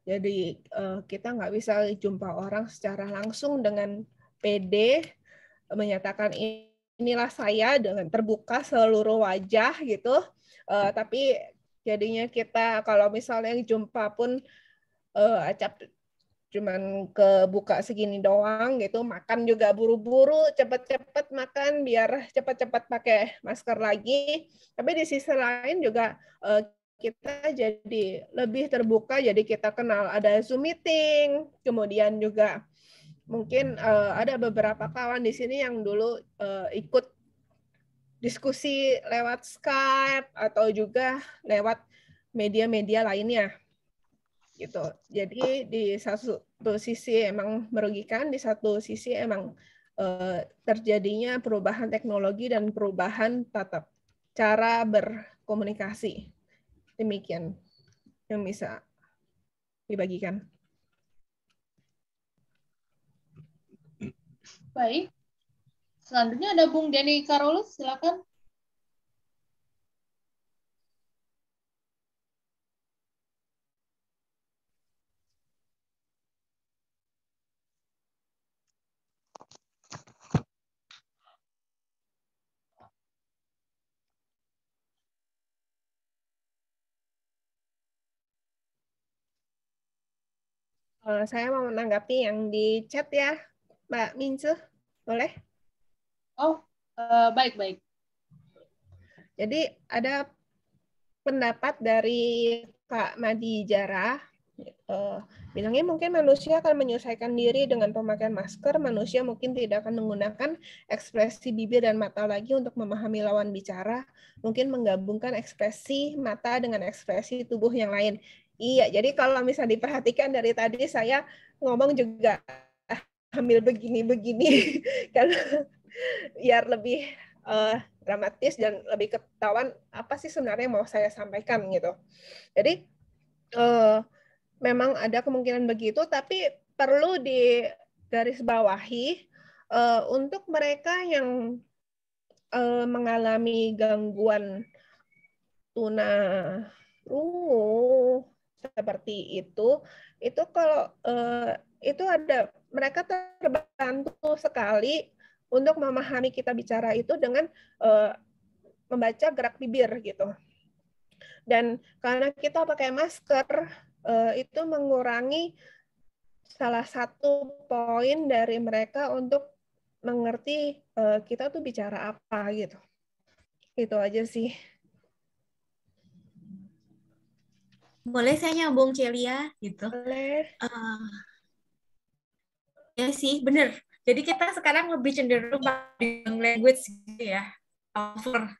Jadi kita nggak bisa jumpa orang secara langsung dengan PD, menyatakan inilah saya dengan terbuka seluruh wajah gitu. Tapi jadinya kita kalau misalnya jumpa pun acap cuman kebuka segini doang gitu, makan juga buru-buru, cepet-cepet makan biar cepet-cepet pakai masker lagi. Tapi di sisi lain juga kita jadi lebih terbuka, jadi kita kenal ada Zoom meeting, kemudian juga mungkin ada beberapa kawan di sini yang dulu ikut diskusi lewat Skype atau juga lewat media-media lainnya gitu. Jadi di satu sisi emang merugikan, di satu sisi emang terjadinya perubahan teknologi dan perubahan tata cara berkomunikasi. Demikian yang bisa dibagikan. Baik. Selanjutnya ada Bung Denny Karolus, silakan. Saya mau menanggapi yang di chat ya, Mbak Mince, boleh? Oh, baik-baik. Jadi ada pendapat dari Kak Madi Jarah, bilangnya mungkin manusia akan menyesuaikan diri dengan pemakaian masker, manusia mungkin tidak akan menggunakan ekspresi bibir dan mata lagi untuk memahami lawan bicara, mungkin menggabungkan ekspresi mata dengan ekspresi tubuh yang lain. Iya, jadi kalau misalnya diperhatikan dari tadi saya ngomong juga ambil begini-begini karena biar lebih dramatis dan lebih ketahuan apa sih sebenarnya mau saya sampaikan gitu. Jadi memang ada kemungkinan begitu, tapi perlu digarisbawahi untuk mereka yang mengalami gangguan tunarungu seperti itu kalau itu ada mereka terbantu sekali untuk memahami kita bicara itu dengan membaca gerak bibir gitu. Dan karena kita pakai masker itu mengurangi salah satu poin dari mereka untuk mengerti kita tuh bicara apa gitu. Itu aja sih. Boleh saya nyambung Celia gitu. Boleh. Ya sih, bener. Jadi kita sekarang lebih cenderung pakai language gitu ya. Over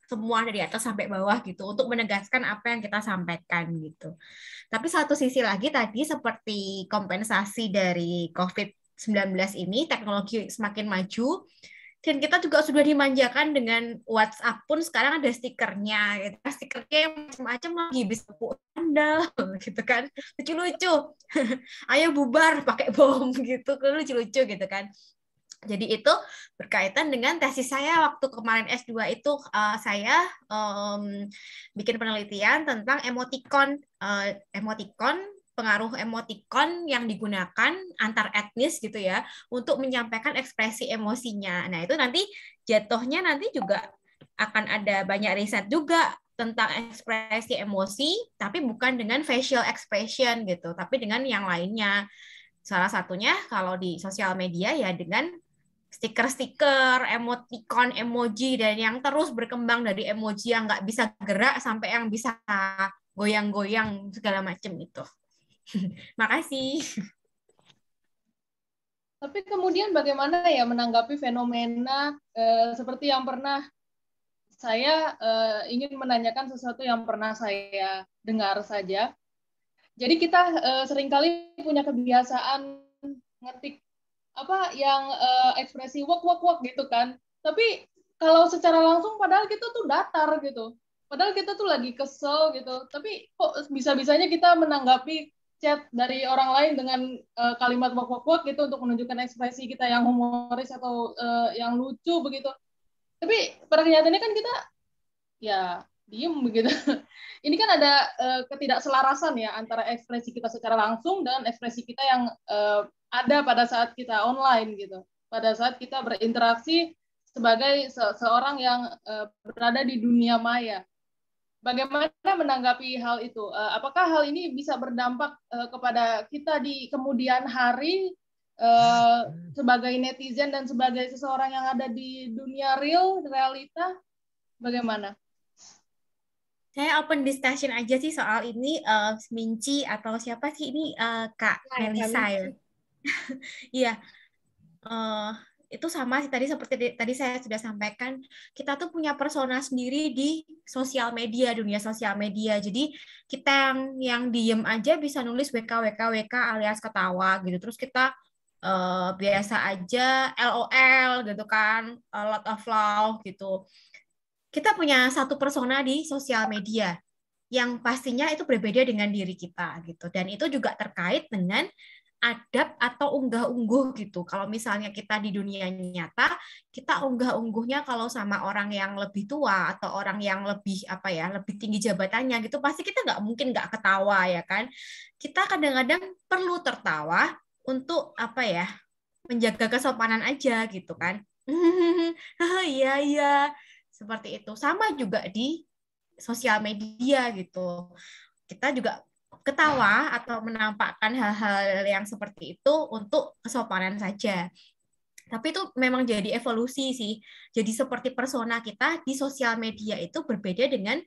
semua dari atas sampai bawah gitu untuk menegaskan apa yang kita sampaikan gitu. Tapi satu sisi lagi tadi seperti kompensasi dari COVID-19 ini, teknologi semakin maju, dan kita juga sudah dimanjakan dengan WhatsApp pun sekarang ada stikernya, gitu. Stikernya yang macam-macam lagi, bisa Anda, gitu kan, lucu-lucu. Ayo bubar pakai bom gitu, lucu-lucu gitu kan. Jadi itu berkaitan dengan tesis saya waktu kemarin S2 itu saya bikin penelitian tentang emoticon, pengaruh emoticon yang digunakan antar etnis gitu ya untuk menyampaikan ekspresi emosinya. Nah, itu nanti jatuhnya nanti juga akan ada banyak riset juga tentang ekspresi emosi, tapi bukan dengan facial expression gitu, tapi dengan yang lainnya. Salah satunya kalau di sosial media ya dengan stiker-stiker, emoticon, emoji, dan yang terus berkembang dari emoji yang nggak bisa gerak sampai yang bisa goyang-goyang segala macam itu. Makasih. Tapi kemudian bagaimana ya menanggapi fenomena seperti yang pernah saya ingin menanyakan sesuatu yang pernah saya dengar saja. Jadi kita seringkali punya kebiasaan ngetik apa yang ekspresi wak gitu kan. Tapi kalau secara langsung padahal kita tuh datar gitu. Padahal kita tuh lagi kesel gitu. Tapi kok bisa-bisanya kita menanggapi chat dari orang lain dengan kalimat wak gitu untuk menunjukkan ekspresi kita yang humoris atau yang lucu begitu. Tapi pada kenyataannya kan kita ya diem begitu. Ini kan ada ketidakselarasan ya antara ekspresi kita secara langsung dan ekspresi kita yang ada pada saat kita online gitu. Pada saat kita berinteraksi sebagai seorang yang berada di dunia maya. Bagaimana menanggapi hal itu? Apakah hal ini bisa berdampak kepada kita di kemudian hari sebagai netizen dan sebagai seseorang yang ada di dunia realita? Bagaimana? Saya open discussion aja sih soal ini, Minci atau siapa sih ini Kak Melisa ya? Iya, itu sama sih tadi seperti tadi saya sudah sampaikan, kita tuh punya persona sendiri di sosial media, dunia sosial media. Jadi kita yang diem aja bisa nulis WK alias ketawa gitu. Terus kita biasa aja LOL gitu kan, a lot of love gitu. Kita punya satu persona di sosial media yang pastinya itu berbeda dengan diri kita gitu, dan itu juga terkait dengan adab atau unggah-ungguh gitu. Kalau misalnya kita di dunia nyata, kita unggah-ungguhnya kalau sama orang yang lebih tua atau orang yang lebih apa ya, lebih tinggi jabatannya gitu, pasti kita nggak mungkin nggak ketawa ya kan. Kita kadang-kadang perlu tertawa untuk apa ya, menjaga kesopanan aja gitu kan. Iya iya. Seperti itu. Sama juga di sosial media gitu. Kita juga ketawa atau menampakkan hal-hal yang seperti itu untuk kesopanan saja. Tapi itu memang jadi evolusi sih. Jadi seperti persona kita di sosial media itu berbeda dengan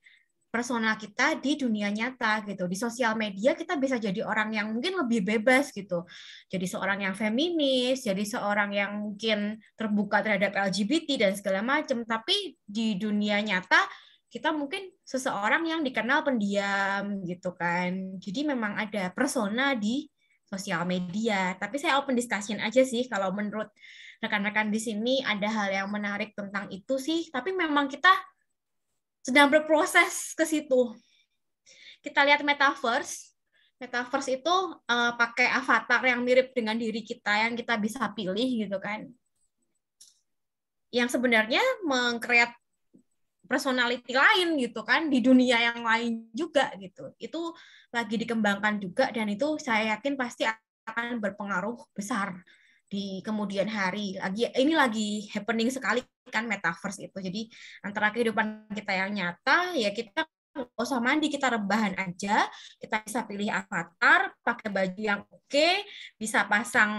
persona kita di dunia nyata gitu. Di sosial media kita bisa jadi orang yang mungkin lebih bebas gitu. Jadi seorang yang feminis, jadi seorang yang mungkin terbuka terhadap LGBT dan segala macam. Tapi di dunia nyata kita mungkin seseorang yang dikenal pendiam gitu kan. Jadi memang ada persona di sosial media. Tapi saya open discussion aja sih kalau menurut rekan-rekan di sini ada hal yang menarik tentang itu sih. Tapi memang kita sedang berproses ke situ. Kita lihat metaverse. Metaverse itu pakai avatar yang mirip dengan diri kita yang kita bisa pilih gitu kan. yang sebenarnya mengkreat personality lain gitu kan di dunia yang lain juga gitu. Itu lagi dikembangkan juga dan itu saya yakin pasti akan berpengaruh besar di kemudian hari. Ini lagi happening sekali kan metaverse itu. Jadi antara kehidupan kita yang nyata ya kita nggak usah mandi, kita rebahan aja, kita bisa pilih avatar, pakai baju yang oke, bisa pasang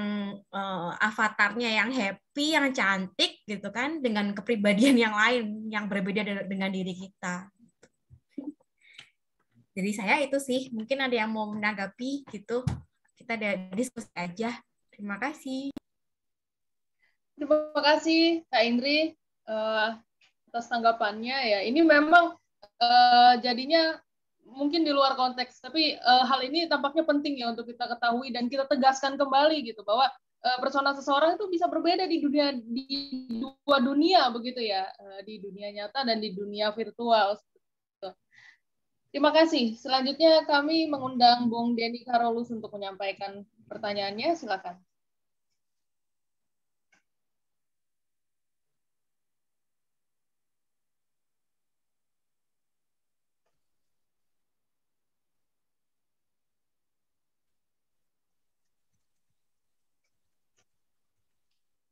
avatarnya yang happy, yang cantik gitu kan, dengan kepribadian yang lain yang berbeda dengan diri kita. Jadi saya itu sih, mungkin ada yang mau menanggapi gitu, kita ada diskusi aja. Terima kasih. Terima kasih Kak Indri atas tanggapannya ya. Ini memang jadinya mungkin di luar konteks, tapi hal ini tampaknya penting ya untuk kita ketahui dan kita tegaskan kembali gitu bahwa persona seseorang itu bisa berbeda di dua dunia begitu ya, di dunia nyata dan di dunia virtual. Terima kasih. Selanjutnya kami mengundang Bung Denny Karolus untuk menyampaikan pertanyaannya. Silakan.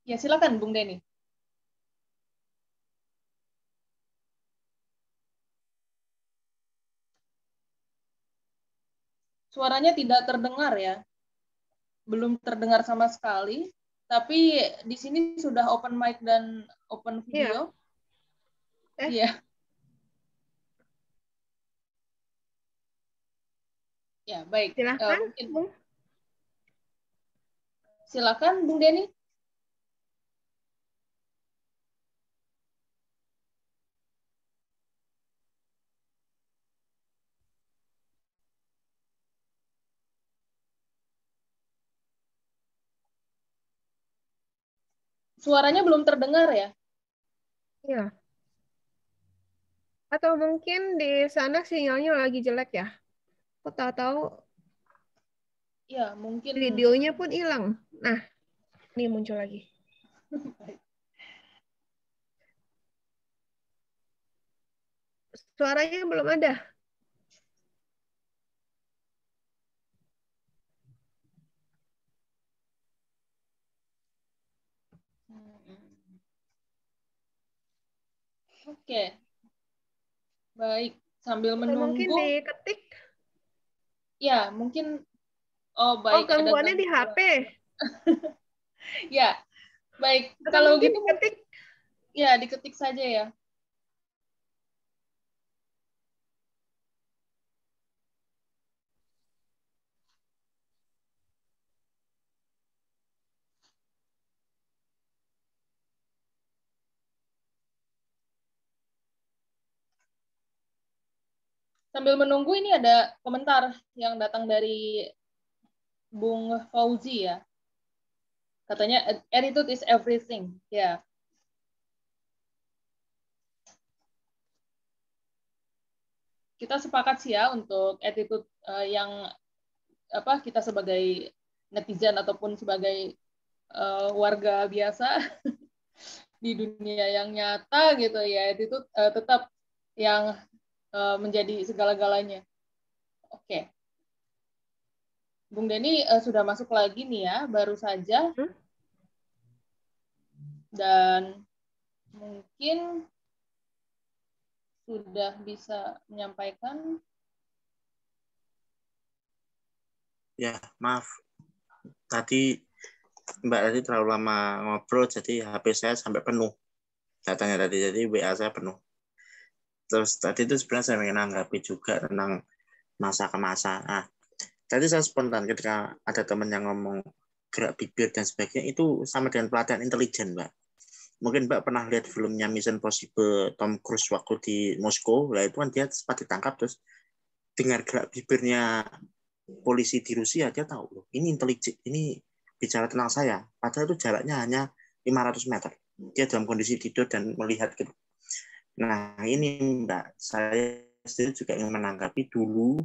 Ya, silakan Bung Denny. Suaranya tidak terdengar ya. Belum terdengar sama sekali. Tapi di sini sudah open mic dan open video. Iya. Ya, baik. Silakan, Bung. Silakan, Bung Denny. Suaranya belum terdengar ya? Iya. Atau mungkin di sana sinyalnya lagi jelek ya? Aku tahu-tahu ya, mungkin videonya pun hilang. Nah, ini muncul lagi. Suaranya belum ada. Oke. Baik, sambil menunggu. Mungkin diketik. Ya, mungkin. Oh, baik. Oh, gangguannya di HP. Ya, baik. Atau kalau mungkin gitu, diketik. Ya, diketik saja ya. Sambil menunggu, ini ada komentar yang datang dari Bung Fauzi ya. Katanya attitude is everything. Ya. Kita sepakat sih ya untuk attitude yang kita sebagai netizen ataupun sebagai warga biasa di dunia yang nyata gitu ya, attitude tetap yang menjadi segala-galanya. Oke. Bung Denny sudah masuk lagi nih ya, baru saja. Dan mungkin sudah bisa menyampaikan. Ya, maaf. Tadi Mbak tadi terlalu lama ngobrol, jadi HP saya sampai penuh datanya tadi, jadi WA saya penuh. Terus tadi itu sebenarnya saya ingin menanggapi juga tentang masa ke masa. Nah, tadi saya spontan ketika ada teman yang ngomong gerak bibir dan sebagainya, itu sama dengan pelatihan intelijen, Mbak. Mungkin Mbak pernah lihat filmnya Mission Impossible Tom Cruise waktu di Moskow, lah itu kan dia sempat ditangkap, terus dengar gerak bibirnya polisi di Rusia, dia tahu loh, ini intelijen, ini bicara tentang saya, padahal itu jaraknya hanya 500 meter. Dia dalam kondisi tidur dan melihat gitu. Nah, ini Mbak, saya sendiri juga ingin menanggapi dulu,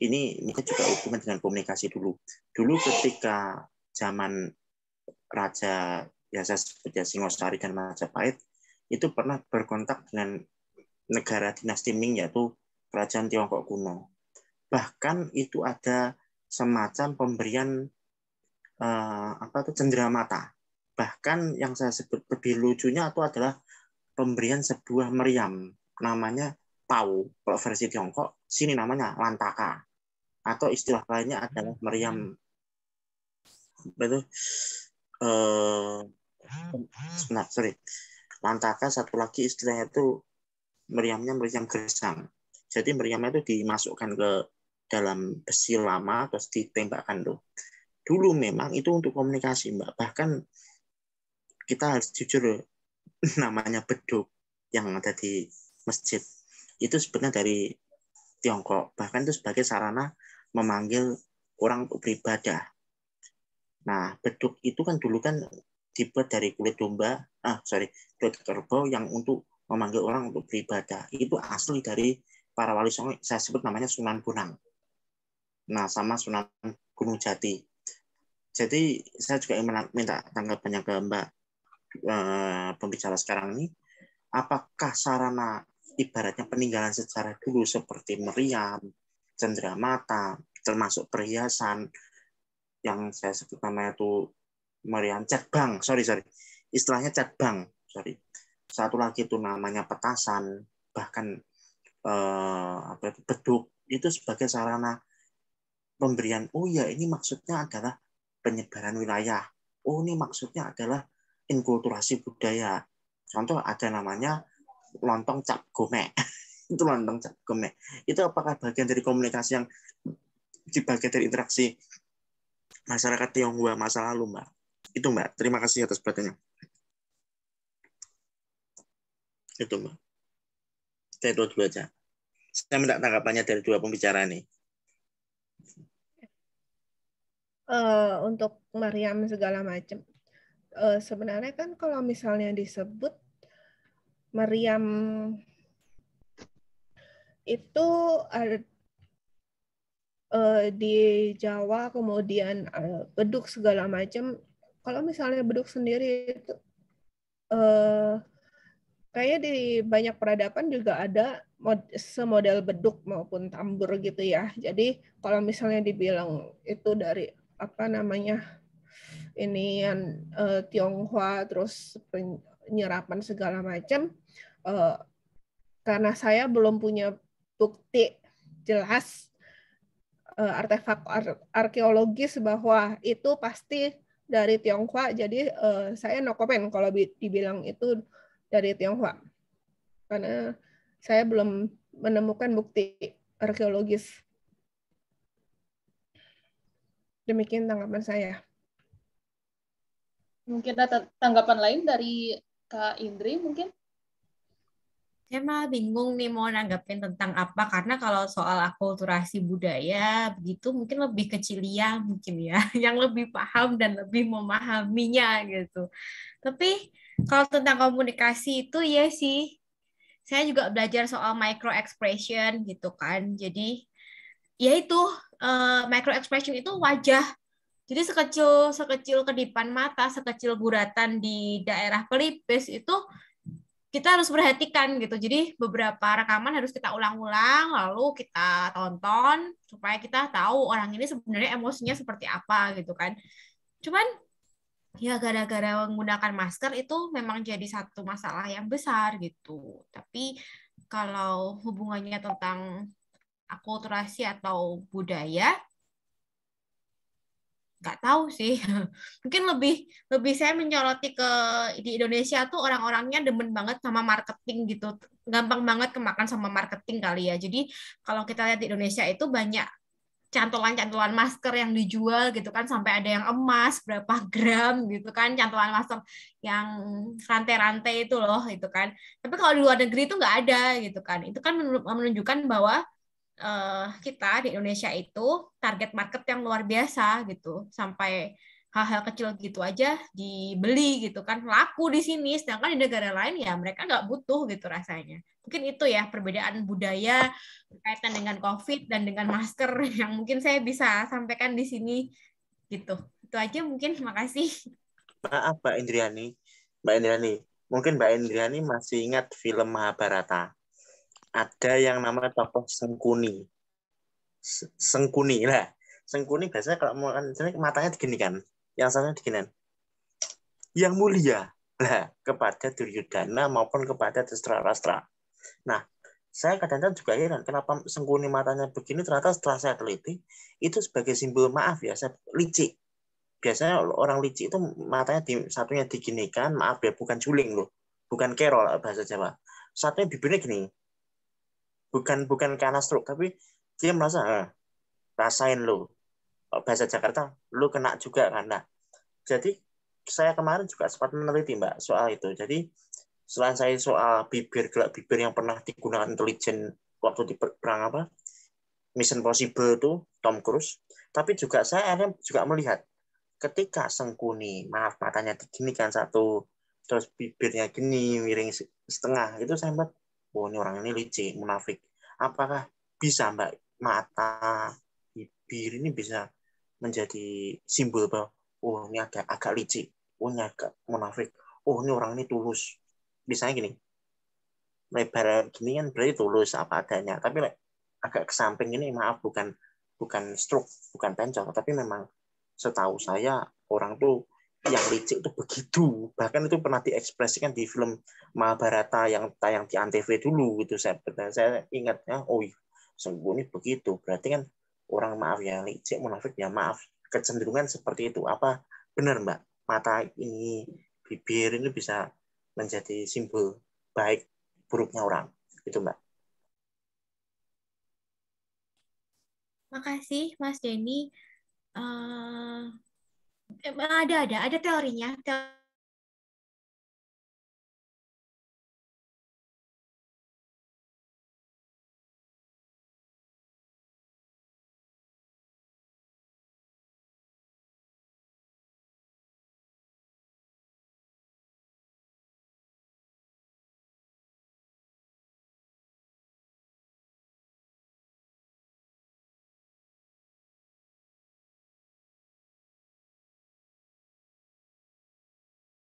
ini mungkin juga hubungan dengan komunikasi dulu. Dulu ketika zaman Raja biasa seperti Singosari dan Majapahit itu pernah berkontak dengan negara dinasti Ming, yaitu kerajaan Tiongkok kuno. Bahkan itu ada semacam pemberian cenderamata. Bahkan yang saya sebut lebih lucunya itu adalah pemberian sebuah meriam, namanya Pau. Kalau versi Tiongkok, sini namanya Lantaka. Atau istilah lainnya adalah meriam. Lantaka, satu lagi istilahnya itu meriamnya meriam gersang. Jadi meriamnya itu dimasukkan ke dalam besi lama terus ditembakkan tuh. Dulu memang itu untuk komunikasi, Mbak. Bahkan kita harus jujur, namanya beduk yang ada di masjid itu sebenarnya dari Tiongkok. Bahkan itu sebagai sarana memanggil orang untuk beribadah. Nah, beduk itu kan dulu kan dibuat dari kulit kulit kerbau yang untuk memanggil orang untuk beribadah. Itu asli dari para wali songo, saya sebut namanya Sunan Bonang. Nah, sama Sunan Gunung Jati. Jadi saya juga ingin minta tanggapannya ke Mbak pembicara sekarang ini. Apakah sarana ibaratnya peninggalan sejarah dulu seperti meriam, cenderamata, termasuk perhiasan yang saya sebut namanya itu meriam catbang, istilahnya catbang, satu lagi itu namanya petasan, bahkan beduk itu sebagai sarana pemberian. Oh ya, ini maksudnya adalah penyebaran wilayah. Oh, ini maksudnya adalah inkulturasi budaya. Contoh ada namanya lontong cap gome. Itu lontong cap gome. Itu apakah bagian dari komunikasi yang bagian dari interaksi masyarakat Tionghoa masa lalu, Mbak? Itu, Mbak. Terima kasih atas pertanyaannya. Itu, Mbak. Saya itu dulu aja. Saya minta tanggapannya dari dua pembicara nih. Untuk meriam segala macam. Sebenarnya kan kalau misalnya disebut meriam itu ada di Jawa, kemudian beduk segala macam. Kalau misalnya beduk sendiri itu kayaknya di banyak peradaban juga ada semodel beduk maupun tambur gitu ya. Jadi kalau misalnya dibilang itu dari ini yang Tionghoa terus penyerapan segala macam, karena saya belum punya bukti jelas artefak arkeologis bahwa itu pasti dari Tionghoa, jadi saya no comment kalau dibilang itu dari Tionghoa, karena saya belum menemukan bukti arkeologis. Demikian tanggapan saya. Mungkin ada tanggapan lain dari Kak Indri mungkin? Saya malah bingung nih mau nanggapin tentang apa, karena kalau soal akulturasi budaya begitu mungkin lebih ke Cilia mungkin ya, yang lebih paham dan lebih memahaminya gitu. Tapi kalau tentang komunikasi itu ya sih, saya juga belajar soal micro expression gitu kan. Jadi ya itu micro expression itu wajah. Jadi sekecil kedipan mata, sekecil guratan di daerah pelipis itu kita harus perhatikan gitu. Jadi beberapa rekaman harus kita ulang-ulang, lalu kita tonton supaya kita tahu orang ini sebenarnya emosinya seperti apa gitu kan. Cuman ya gara-gara menggunakan masker itu memang jadi satu masalah yang besar gitu. Tapi kalau hubungannya tentang akulturasi atau budaya, nggak tahu sih. Mungkin lebih saya menyoroti ke di Indonesia tuh orang-orangnya demen banget sama marketing gitu. Gampang banget kemakan sama marketing kali ya. Jadi kalau kita lihat di Indonesia itu banyak cantolan-cantolan masker yang dijual gitu kan, sampai ada yang emas berapa gram gitu kan, cantolan masker yang rantai-rantai itu loh itu kan. Tapi kalau di luar negeri itu nggak ada gitu kan. Itu kan menunjukkan bahwa kita di Indonesia itu target market yang luar biasa gitu, sampai hal-hal kecil gitu aja dibeli gitu kan, laku di sini, sedangkan di negara lain ya mereka nggak butuh gitu rasanya. Mungkin itu ya perbedaan budaya berkaitan dengan COVID dan dengan masker yang mungkin saya bisa sampaikan di sini gitu. Itu aja mungkin, terima kasih. Maaf Mbak Indriani. Mbak Indriani, mungkin Mbak Indriani masih ingat film Mahabharata. Ada yang namanya tokoh Sengkuni. Sengkuni lah. Sengkuni biasanya kalau mau kan matanya diginikan, yang satunya diginikan. Yang mulia lah kepada Duryudana maupun kepada Dhestharashtra. Nah, saya kadang-kadang juga heran kenapa Sengkuni matanya begini. Ternyata setelah saya teliti itu sebagai simbol maaf ya, saya licik. Biasanya orang licik itu matanya satunya diginikan, maaf ya, bukan juling loh, bukan kerol bahasa Jawa. Satunya bibirnya gini, bukan karena stroke, tapi dia merasa rasain lo. Bahasa Jakarta, lo kena juga karena. Jadi saya kemarin juga sempat meneliti Mbak soal itu. Jadi selain saya soal gelak bibir yang pernah digunakan intelijen waktu di perang apa Mission Impossible itu Tom Cruise, tapi juga saya akhirnya juga melihat ketika Sengkuni, maaf matanya diginikan satu, terus bibirnya gini, miring setengah, itu saya lihat, oh ini orang ini licik, munafik. Apakah bisa Mbak, mata, bibir ini bisa menjadi simbol bahwa, oh ini agak licik, oh ini agak munafik, oh ini orang ini tulus. Misalnya gini, lebar gini kan berarti tulus apa adanya, tapi agak ke samping ini, maaf, bukan stroke, bukan pencong, tapi memang setahu saya orang tuh yang licik itu begitu. Bahkan itu pernah diekspresikan di film Mahabharata yang tayang di Antv dulu gitu. Saya ingat ya, oh iya, Sengkuni begitu. Berarti kan orang, maaf ya, licik, munafik ya, maaf, kecenderungan seperti itu. Apa benar Mbak? Mata ini, bibir ini bisa menjadi simbol baik buruknya orang. Itu Mbak. Makasih Mas Denny. Ada teorinya.